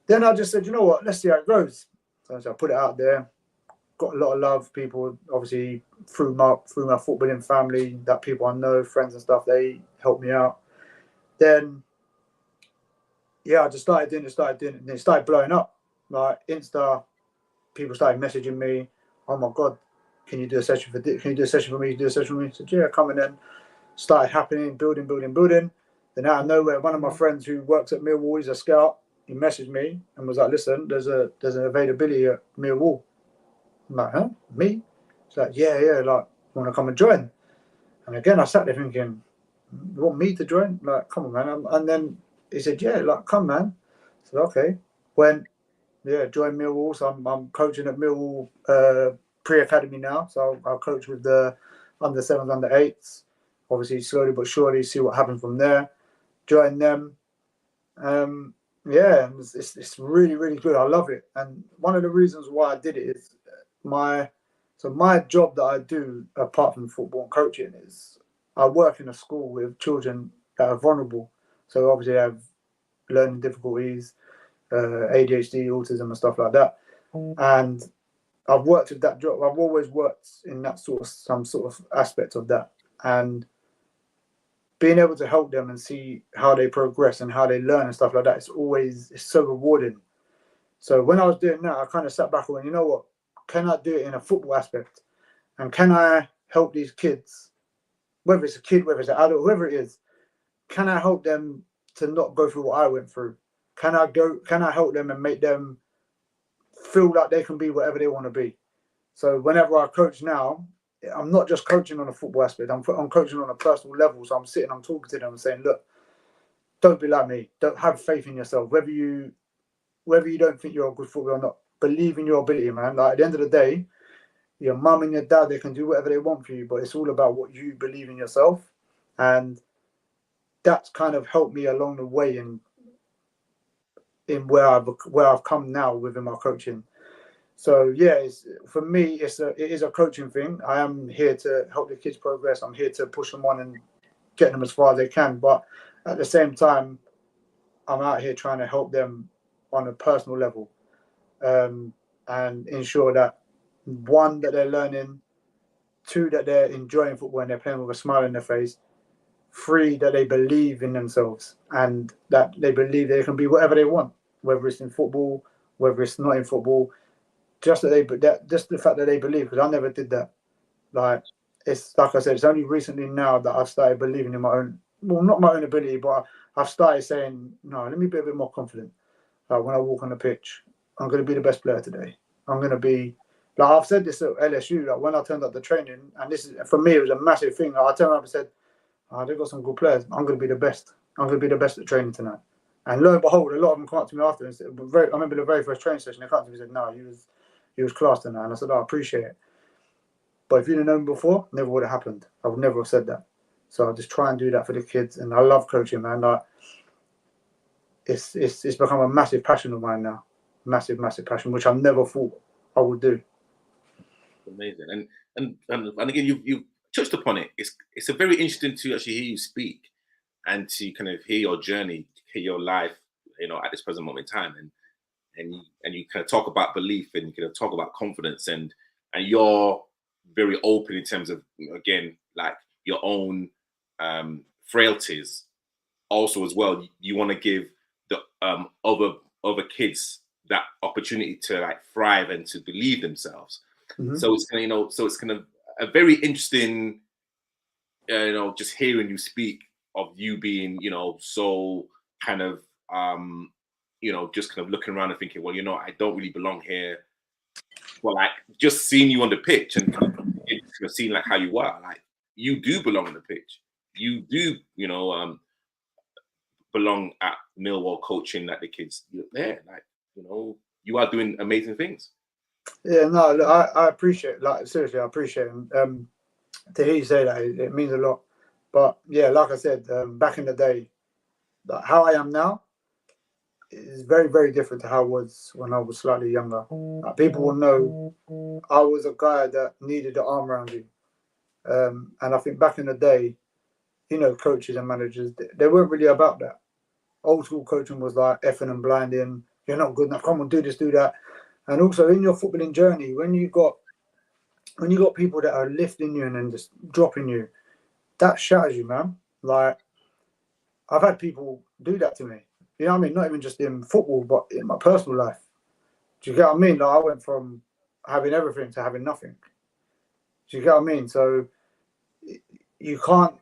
Then I just said, you know what? Let's see how it goes. So I put it out there. Got a lot of love. People, obviously, through my footballing family, that people I know, friends and stuff, they helped me out. Then, I just started doing it, and it started blowing up. like Insta, people started messaging me. Oh my God, can you do a session for? Can you do a session for me? Do a session for me? I said, yeah, come. And then started happening, building. Then out of nowhere, one of my friends who works at Millwall, he's a scout. He messaged me and was like, listen, there's an availability at Millwall. I'm like, huh? Me? He's like, yeah, like, want to come and join? And again, I sat there thinking, you want me to join? Like, come on, man. And then he said, yeah, like, come, man. I said, okay. Went, joined Millwall. So I'm coaching at Millwall pre-academy now. So I'll coach with the under 7s, under 8s. Obviously, slowly but surely, see what happens from there. Join them. It's really, really good. I love it. And one of the reasons why I did it is my job that I do apart from football and coaching is I work in a school with children that are vulnerable. So obviously they have learning difficulties, ADHD, autism and stuff like that. And I've worked with that job. I've always worked in that some sort of aspect of that. And being able to help them and see how they progress and how they learn and stuff like that, it's so rewarding. So when I was doing that, I kind of sat back and went, you know what? Can I do it in a football aspect? And can I help these kids, whether it's a kid, whether it's an adult, whoever it is, can I help them to not go through what I went through? Can I help them and make them feel like they can be whatever they want to be? So whenever I coach now, I'm not just coaching on a football aspect. I'm coaching on a personal level. So I'm talking to them and saying, look, don't be like me. Don't have faith in yourself. Whether you don't think you're a good footballer or not, believe in your ability, man. Like at the end of the day, your mum and your dad, they can do whatever they want for you, but it's all about what you believe in yourself. And that's kind of helped me along the way in where I've come now within my coaching. So yeah, for me, it is a coaching thing. I am here to help the kids progress. I'm here to push them on and get them as far as they can. But at the same time, I'm out here trying to help them on a personal level, and ensure that, one, that they're learning, two, that they're enjoying football and they're playing with a smile on their face, three, that they believe in themselves and that they believe they can be whatever they want, whether it's in football, whether it's not in football. Just the fact that they believe, because I never did that. Like, it's like I said, it's only recently now that I've started believing in my own, well, not my own ability, but I've started saying, no, let me be a bit more confident. Like when I walk on the pitch, I'm going to be the best player today. I'm going to be, like I've said this at LSU, like when I turned up the training, and this is, for me, it was a massive thing. Like I turned up and said, they've got some good players. I'm going to be the best. I'm going to be the best at training tonight. And lo and behold, a lot of them come up to me after and said, I remember the very first training session, they come up to me and said, no, he was class tonight. And I said, I appreciate it. But if you'd have known before, never would have happened. I would never have said that. So I just try and do that for the kids. And I love coaching, man. Like, it's become a massive passion of mine now. Massive, massive passion, which I never thought I would do. Amazing. And again, you touched upon it. It's a very interesting to actually hear you speak and to kind of hear your journey, hear your life, at this present moment in time. And you kind of talk about belief and you kind of talk about confidence and you're very open in terms of, again, like your own frailties. Also, as well, you want to give the other kids that opportunity to like thrive and to believe themselves. Mm-hmm. So it's kind of, so it's kind of a very interesting, just hearing you speak of you being, so kind of, just kind of looking around and thinking, well, I don't really belong here. Well, like just seeing you on the pitch and kind of seeing like how you are, like you do belong on the pitch. You do, belong at Millwall coaching like the kids there. Like, you are doing amazing things. Yeah, no, look, I appreciate, like, seriously, I appreciate it. To hear you say that, it means a lot. But yeah, like I said, back in the day, like, how I am now is very, very different to how I was when I was slightly younger. Like, people will know I was a guy that needed the arm around you. And I think back in the day, coaches and managers, they weren't really about that. Old school coaching was like effing and blinding. You're not good enough. Come on, do this, do that. And also in your footballing journey, when you got people that are lifting you and then just dropping you, that shatters you, man. Like, I've had people do that to me. You know what I mean? Not even just in football, but in my personal life. Do you get what I mean? Like I went from having everything to having nothing. Do you get what I mean? So you can't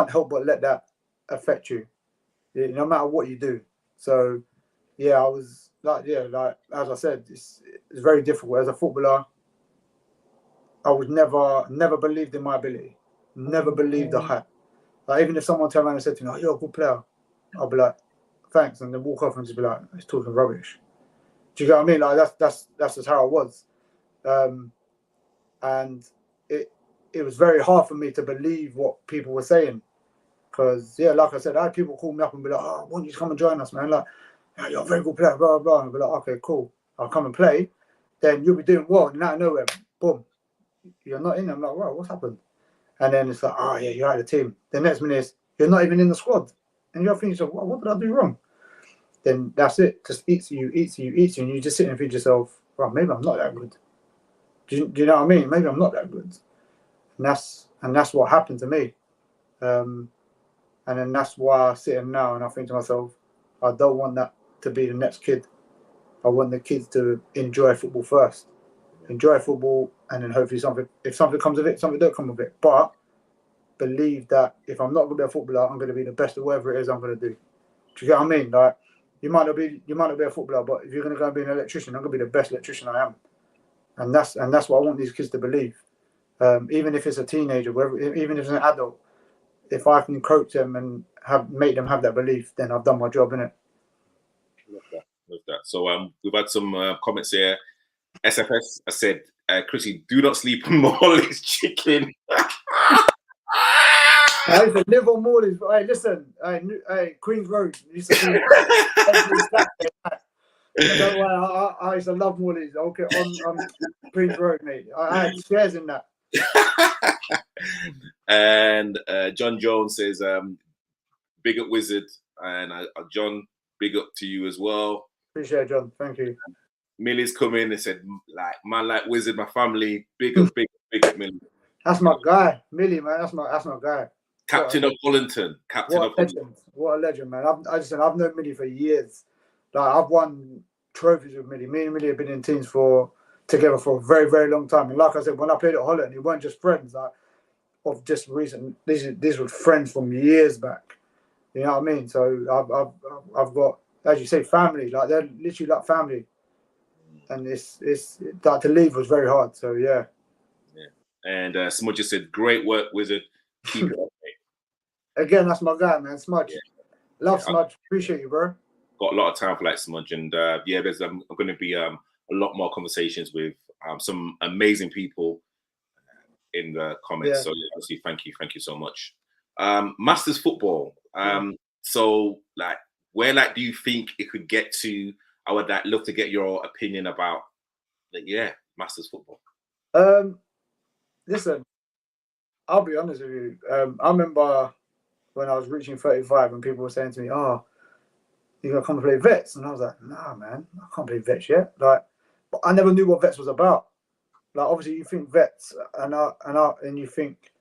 help but let that affect you, no matter what you do. So yeah, I was like, like as I said, it's very difficult as a footballer. I would never believed in my ability, never believed the hype. Like even if someone turned around and said to me, "Oh, you're a good player," I'll be like, "Thanks," and then walk off and just be like, "He's talking rubbish." Do you get what I mean? Like that's just how I was, and it was very hard for me to believe what people were saying. Because, yeah, like I said, I had people call me up and be like, "Oh, why don't you come and join us, man? Like, yeah, you're a very good player, blah, blah, blah." And I'll be like, "Okay, cool. I'll come and play." Then you'll be doing well. And out of nowhere, boom, you're not in. I'm like, "Wow, what's happened?" And then it's like, "Oh, yeah, you're out of the team." The next minute is, you're not even in the squad. And you're thinking, "Well, what did I do wrong?" Then that's it. Just eats you. And you just sit and think to yourself, "Well, maybe I'm not that good." Do you know what I mean? Maybe I'm not that good. And that's what happened to me. And then that's why I sit here now and I think to myself, I don't want that to be the next kid. I want the kids to enjoy football first. Enjoy football, and then hopefully if something comes of it, something don't come of it. But believe that if I'm not going to be a footballer, I'm going to be the best at whatever it is I'm going to do. Do you get what I mean? Like you might not be a footballer, but if you're going to go and be an electrician, I'm going to be the best electrician I am. And that's what I want these kids to believe. Even if it's a teenager, even if it's an adult, if I can coach them and make them have that belief, then I've done my job, innit? Love that. So we've had some comments here. SFS, I said, Chrissie, do not sleep on Morley's chicken. I used to live on Morley's. Hey, listen, hey, Queen's Road. Used to be every Saturday night. Don't worry, I used to love Morley's. Okay, on Queen's Road, mate. I had shares in that. And John Jones says, big up Wizard. And John, big up to you as well. Appreciate it, John. Thank you. Millie's come in and said, like, man, like Wizard, my family, big up Millie. That's my guy, Millie, man. That's my guy. Captain of Bullington. What a legend, man. I've known Millie for years. Like I've won trophies with Millie. Me and Millie have been in teams together for a very, very long time. And like I said, when I played at Holland, it weren't just friends of just recent. These were friends from years back. You know what I mean? So I've got, as you say, family. Like they're literally like family. And it's like to leave was very hard. So yeah. And Smudge just said, "Great work, Wizard. Keep it up, mate." Again, that's my guy, man. Smudge. Love Smudge. Appreciate you, bro. Got a lot of time for like Smudge, and there's going to be a lot more conversations with some amazing people in the comments. Yeah. So obviously, thank you so much. Masters football. So like, where like do you think it could get to? I would like love to get your opinion about Masters football. Listen, I'll be honest with you. I remember when I was reaching 35 and people were saying to me, "Oh, you're gonna come and play vets," and I was like, "Nah, man, I can't play vets yet." Like, but I never knew what vets was about. Like, obviously, you think vets, and you think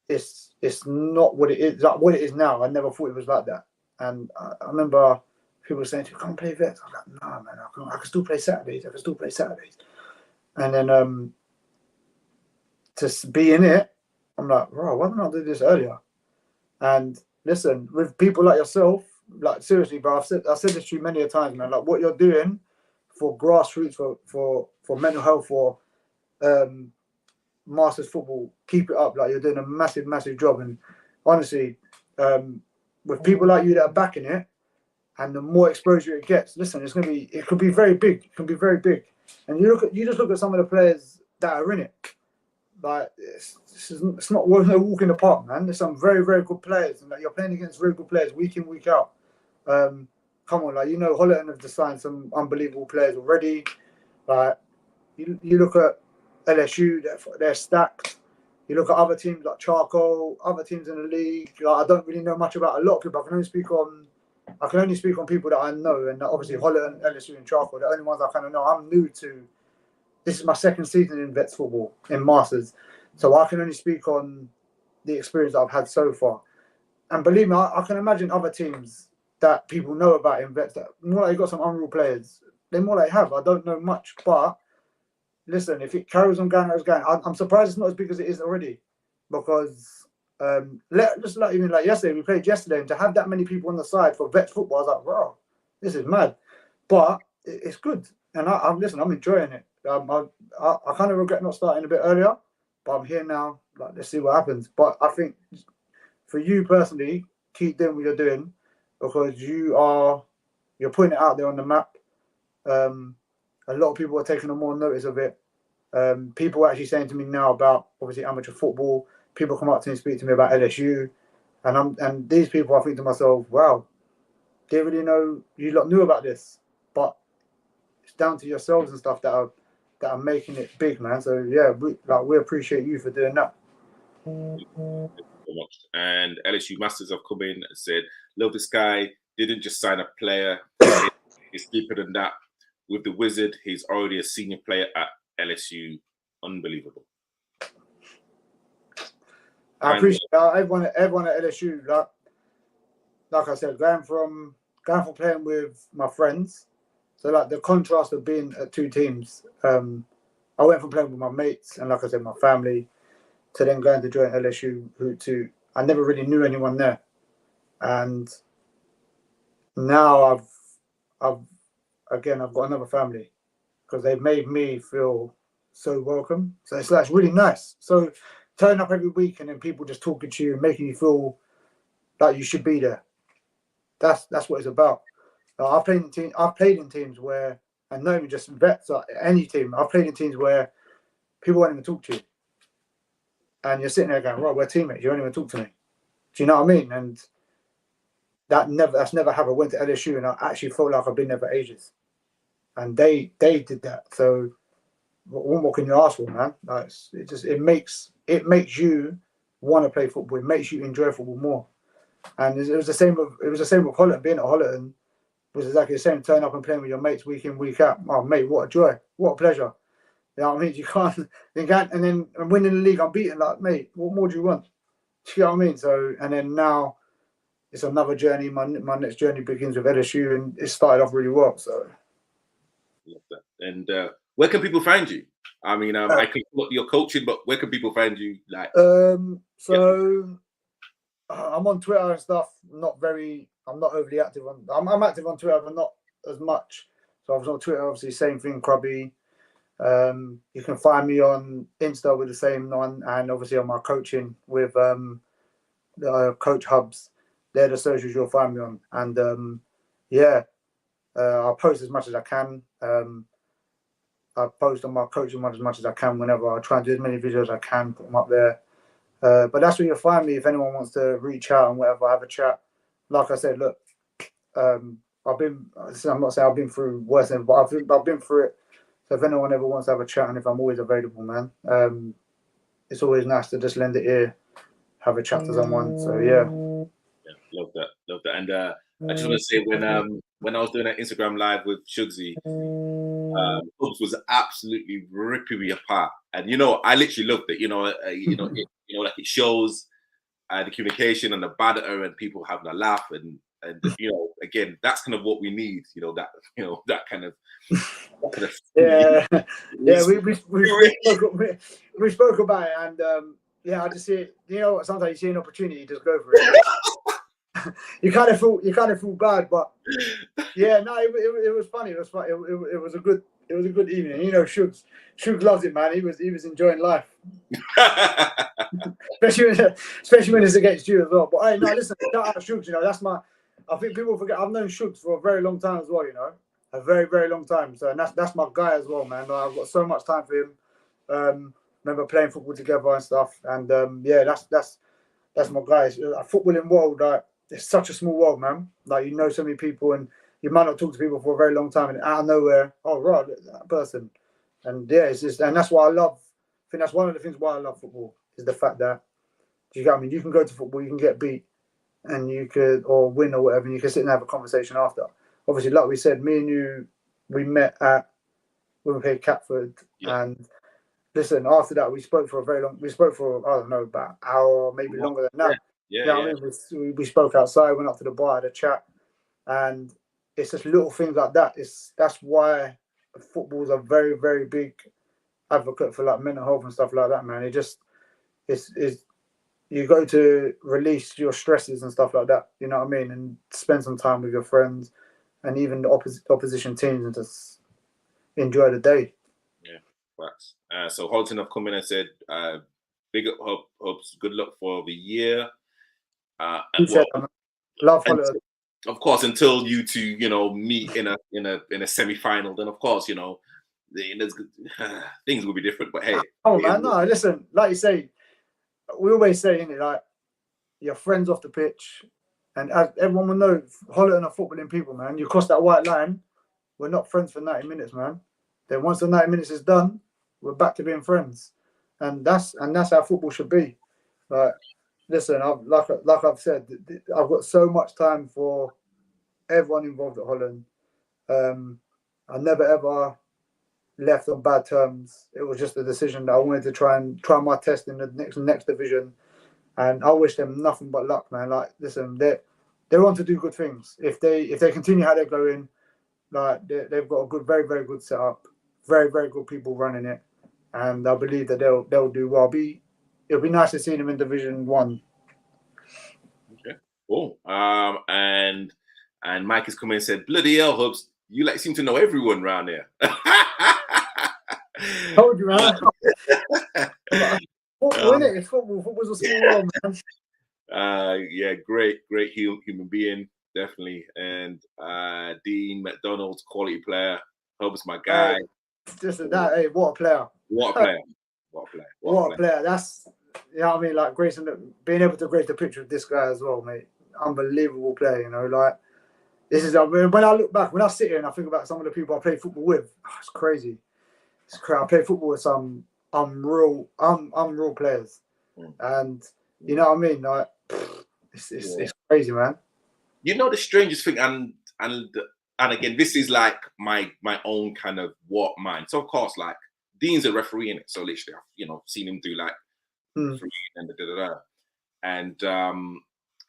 it's not what it is. Like what it is now. I never thought it was like that. And I remember people saying to me, "Come and play vets." I was like, "Nah, man, I can still play Saturdays. And then to be in it, I'm like, "Bro, why didn't I do this earlier?" And listen, with people like yourself, like seriously, bro, I've said this to you many a times, man. Like what you're doing for grassroots, for mental health, for Masters football, keep it up. Like you're doing a massive, massive job. And honestly, with people like you that are backing it, and the more exposure it gets, listen, it could be very big. It can be very big. And you just look at some of the players that are in it. Like it's not no walk in the park, man. There's some very, very good players, and like you're playing against very good players week in, week out. Come on, like Holland have just signed some unbelievable players already. Like you look at LSU, they're stacked. You look at other teams like Charcoal, other teams in the league. Like, I don't really know much about a lot of people. I can only speak on people that I know, and obviously Holland, LSU, and Charcoal, the only ones I kind of know. I'm new to. This is my second season in vets football, in Masters. So I can only speak on the experience that I've had so far. And believe me, I can imagine other teams that people know about in vets that more like got some unreal players. more like have. I don't know much, but listen, if it carries on going, I'm surprised it's not as big as it is already, because just like even like yesterday, we played yesterday, and to have that many people on the side for vet football, I was like, wow, this is mad. But it's good, and I'm enjoying it. I kind of regret not starting a bit earlier, but I'm here now. Like, let's see what happens. But I think for you personally, keep doing what you're doing, because you're putting it out there on the map. A lot of people are taking on more notice of it. People are actually saying to me now about obviously amateur football. People come up to me and speak to me about LSU, and these people, I think to myself, wow, they really know you lot knew about this, but it's down to yourselves and stuff that are making it big, man. So yeah, we appreciate you for doing that. Thank you so much. And LSU Masters have come in and said, love this guy. Didn't just sign a player. He's deeper than that. With the Wizard, he's already a senior player at LSU. Unbelievable. I appreciate everyone at LSU. Like I said, going from playing with my friends, so like the contrast of being at two teams. I went from playing with my mates and, like I said, my family, to then going to join LSU. I never really knew anyone there, and now I've got another family, because they've made me feel so welcome. So it's really nice. So turning up every week and then people just talking to you and making you feel like you should be there. That's what it's about. I've played in teams where, and not even just vets, any team. I've played in teams where people won't even talk to you, and you're sitting there going, "Right, we're teammates. You won't even talk to me." Do you know what I mean? And that's never happened. I went to LSU and I actually felt like I've been there for ages, and they did that. So what can you ask for, man? Like, it makes you want to play football. It makes you enjoy football more. And it was the same with Holland. Being at Holland was exactly the same. Turn up and playing with your mates week in, week out. Oh, mate, what a joy! What a pleasure! You know what I mean? You can't and then winning the league unbeaten. Like, mate, what more do you want? Do you know what I mean? So, and then now it's another journey. My next journey begins with LSU, and it started off really well. So, love that. And where can people find you? I mean, I can look your coaching, but where can people find you? Like, I'm on Twitter and stuff. I'm not overly active on. I'm active on Twitter, but not as much. So I was on Twitter, obviously, same thing, Krubby. You can find me on Insta with the same one, and obviously on my coaching with Coach Hubs. They're the socials you'll find me on, and I'll post as much as I can. I post on my coaching one as much as I can whenever. I try and do as many videos as I can, put them up there. But that's where you'll find me if anyone wants to reach out and whatever, have a chat. Like I said, look, I'm not saying I've been through worse than, but I've been through it. So if anyone ever wants to have a chat, and if I'm always available, man, it's always nice to just lend an ear, have a chat to someone. So yeah, love that. And I just want to say, when I was doing an Instagram live with Shugsy, Hubs was absolutely ripping me apart, and I literally loved it. Like it shows the communication and the banter and people having a laugh, and again, that's kind of what we need. That kind of yeah. We spoke about it, and I just see it. Sometimes you see an opportunity, you just go for it. You kind of feel bad, but yeah, no, it was funny. It was fun. It was a good evening. Shugs loves it, man. He was enjoying life, especially when it's against you as well. But hey, no, listen, shout out Shugs. I think people forget I've known Shugs for a very long time as well. A very, very long time. So, and that's my guy as well, man. I've got so much time for him. Remember playing football together and stuff. And that's my guy. A footballing world, it's such a small world, man. Like, so many people, and you might not talk to people for a very long time, and out of nowhere, oh right, that person. And yeah, it's just, and that's what I love. I think that's one of the things why I love football, is the fact that, you can go to football, you can get beat, and you could, or win or whatever, and you can sit and have a conversation after. Obviously, like we said, me and you, we met when we played Catford, and listen, after that we spoke for I don't know, about an hour, maybe longer than that. I mean, we spoke outside, went up to the bar, had a chat, and it's just little things like that. That's why football's a very, very big advocate for like mental health and stuff like that, man. It's you go to release your stresses and stuff like that, you know what I mean, and spend some time with your friends and even the opposition teams and just enjoy the day. Yeah, facts. So Holton have come in and said, big up hopes, good luck for the year. Love Holton. Of course, until you two, you know, meet in a semi-final, then of course, you know, things will be different. But hey, oh man, no, listen, like you say, we always say, innit, like you're friends off the pitch, and as everyone will know, Holton are footballing people, man. You cross that white line, we're not friends for 90 minutes, man. Then once the 90 minutes is done, we're back to being friends, and that's how football should be. Like, listen, like I've said, I've got so much time for everyone involved at Holland. I never ever left on bad terms. It was just a decision that I wanted to try my test in the next division, and I wish them nothing but luck, man. Like, listen, they're on to do good things. If they continue how they're going, like they've got a good, very, very good setup, very, very good people running it, and I believe that they'll do well. It'll be nice to see them in Division 1. Okay, cool. And Mike has come in and said, "Bloody hell, Hubs, you like seem to know everyone around here." Told you, man. Football, innit? It's football. Football's a small world, man. Yeah, great human being, definitely. And Dean McDonald's, quality player. Hubs, my guy. Just that, hey, what a player. What a player. What a player. That's, you know what I mean? Like, being able to grace the picture with this guy as well, mate. Unbelievable player, you know? Like, this is, when I look back, when I sit here and I think about some of the people I played football with, it's crazy. It's crazy. I played football with some unreal players. And, you know what I mean? Like, it's crazy, man. You know the strangest thing, and again, this is like my own kind of mind. So, of course, like, Dean's a referee in it, so literally, I've, you know, seen him do like referee and and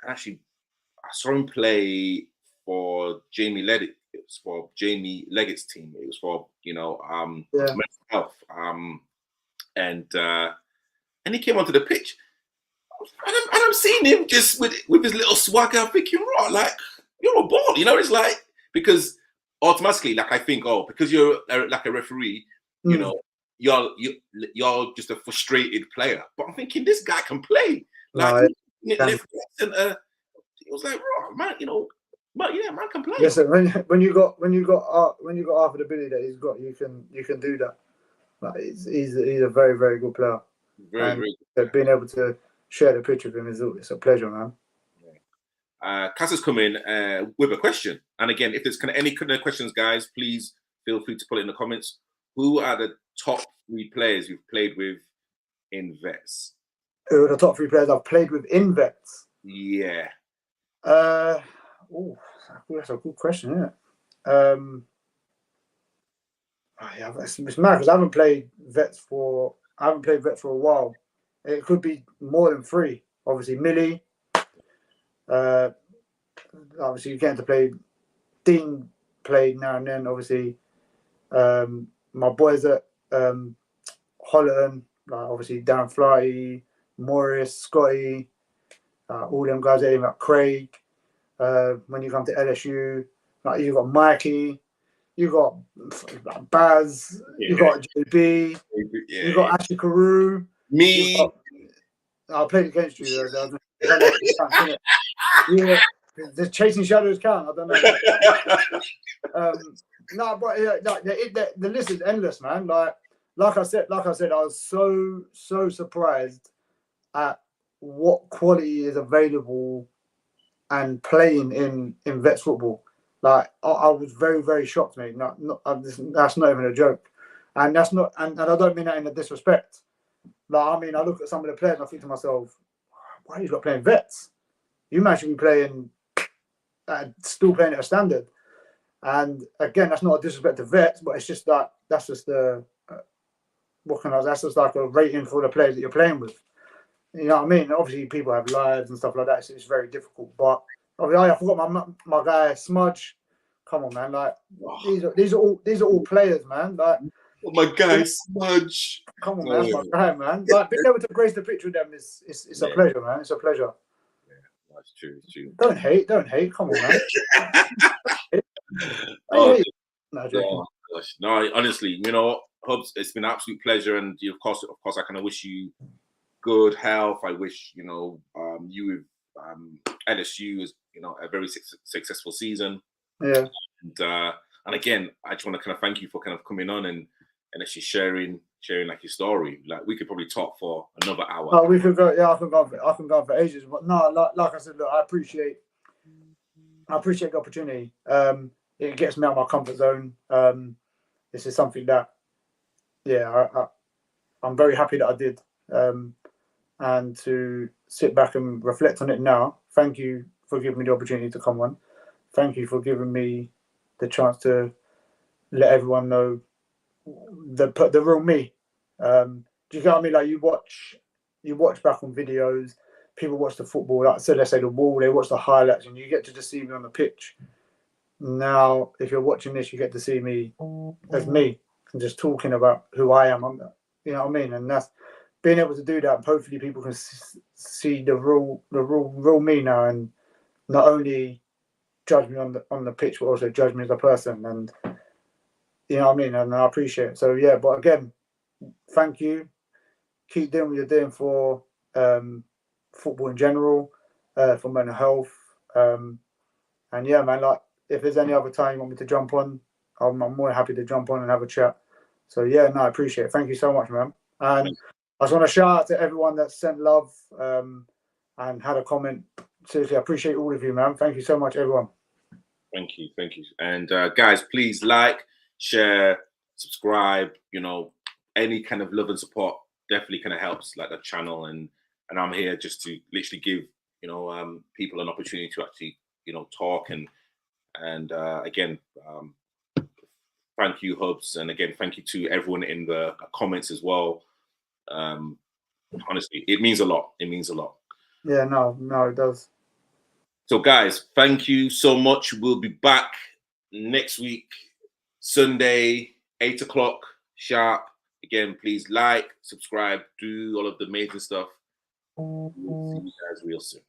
actually, I saw him play for Jamie Leggett. It was for Jamie Leggett's team. It was for, you know, mental health. And he came onto the pitch, and I'm seeing him just with his little swagger. I'm thinking, right, like, you're a ball, you know. It's like, because automatically, like, I think, oh, because you're like a referee, you know. You're just a frustrated player, but I'm thinking this guy can play. Like, it was like, oh, man, you know, but yeah, man can play. Listen, when you got half of the ability that he's got, you can do that. Like, he's a very, very good player. Very good. Being able to share the pitch with him it's a pleasure, man. Cass has come in with a question, and again, if there's any kind of questions, guys, please feel free to put it in the comments. Who are the top 3 players you've played with in Vets? Who are the top 3 players I've played with in Vets? Yeah. That's a good question, isn't it? Yeah, it's mad because I haven't played Vets for a while. It could be more than 3. Obviously, Millie. Obviously, you get to play. Dean played now and then. Obviously, my boys at Holland, like obviously Darren Flaherty, Morris, Scotty, all them guys there, like Craig. When you come to LSU, like you got Mikey, you got Baz, you got JB, you got Ashley Carew, me. I played against you. Yeah, the chasing shadows count. I don't know. No, but yeah, the list is endless, man. Like I said, I was so surprised at what quality is available and playing in Vets football. Like, I was very, very shocked, mate. That's not even a joke, and that's not, and I don't mean that in a disrespect. Like, I mean, I look at some of the players and I think to myself, why are you not playing Vets? You might should be playing, still playing at a standard. And again, that's not a disrespect to Vets, but it's just that that's just that's just like a rating for the players that you're playing with. You know what I mean? Obviously, people have lives and stuff like that, so it's very difficult. But obviously, I forgot my guy Smudge, Come on, man. Like these are all players, man. Like, oh my guy, Smudge. Come on, man. My guy, man. Like being able to grace the pitch with them is a pleasure, man. It's a pleasure. Yeah, that's true. It's true. Don't hate. Come on, man. Oh, no, gosh. No, honestly, you know, Hubs, it's been an absolute pleasure, and of course, I kind of wish you good health. I wish, you know, you with LSU is, you know, a very successful season. Yeah. And again, I just want to kind of thank you for kind of coming on and actually sharing like your story. Like we could probably talk for another hour. Oh, we could go. Yeah, I can go for ages. But no, like I said, look, I appreciate the opportunity. It gets me out of my comfort zone. This is something that, I'm very happy that I did. And to sit back and reflect on it now. Thank you for giving me the opportunity to come on. Thank you for giving me the chance to let everyone know the real me. Do you get what I mean? Like you watch back on videos, people watch the football, like I said, let's say the wall, they watch the highlights, and you get to just see me on the pitch. Now, if you're watching this, you get to see me as me and just talking about who I am. You know what I mean? And that's being able to do that. Hopefully, people can see the real me now, and not only judge me on the pitch, but also judge me as a person. And you know what I mean? And I appreciate it. So yeah, but again, thank you. Keep doing what you're doing for football in general, for mental health. And yeah, man, like if there's any other time you want me to jump on, I'm more than happy to jump on and have a chat. So yeah, no, I appreciate it. Thank you so much, man. And I just want to shout out to everyone that sent love and had a comment. Seriously, I appreciate all of you, man. Thank you so much, everyone. Thank you. And guys, please like, share, subscribe. You know, any kind of love and support definitely kind of helps, like the channel. And I'm here just to literally give, you know, people an opportunity to actually, you know, talk and again, thank you, Hubs, and again, thank you to everyone in the comments as well. Honestly, it means a lot. It means a lot. Yeah, no, it does. So, guys, thank you so much. We'll be back next week, Sunday, 8 o'clock sharp. Again, please like, subscribe, do all of the amazing stuff. We'll see you guys real soon.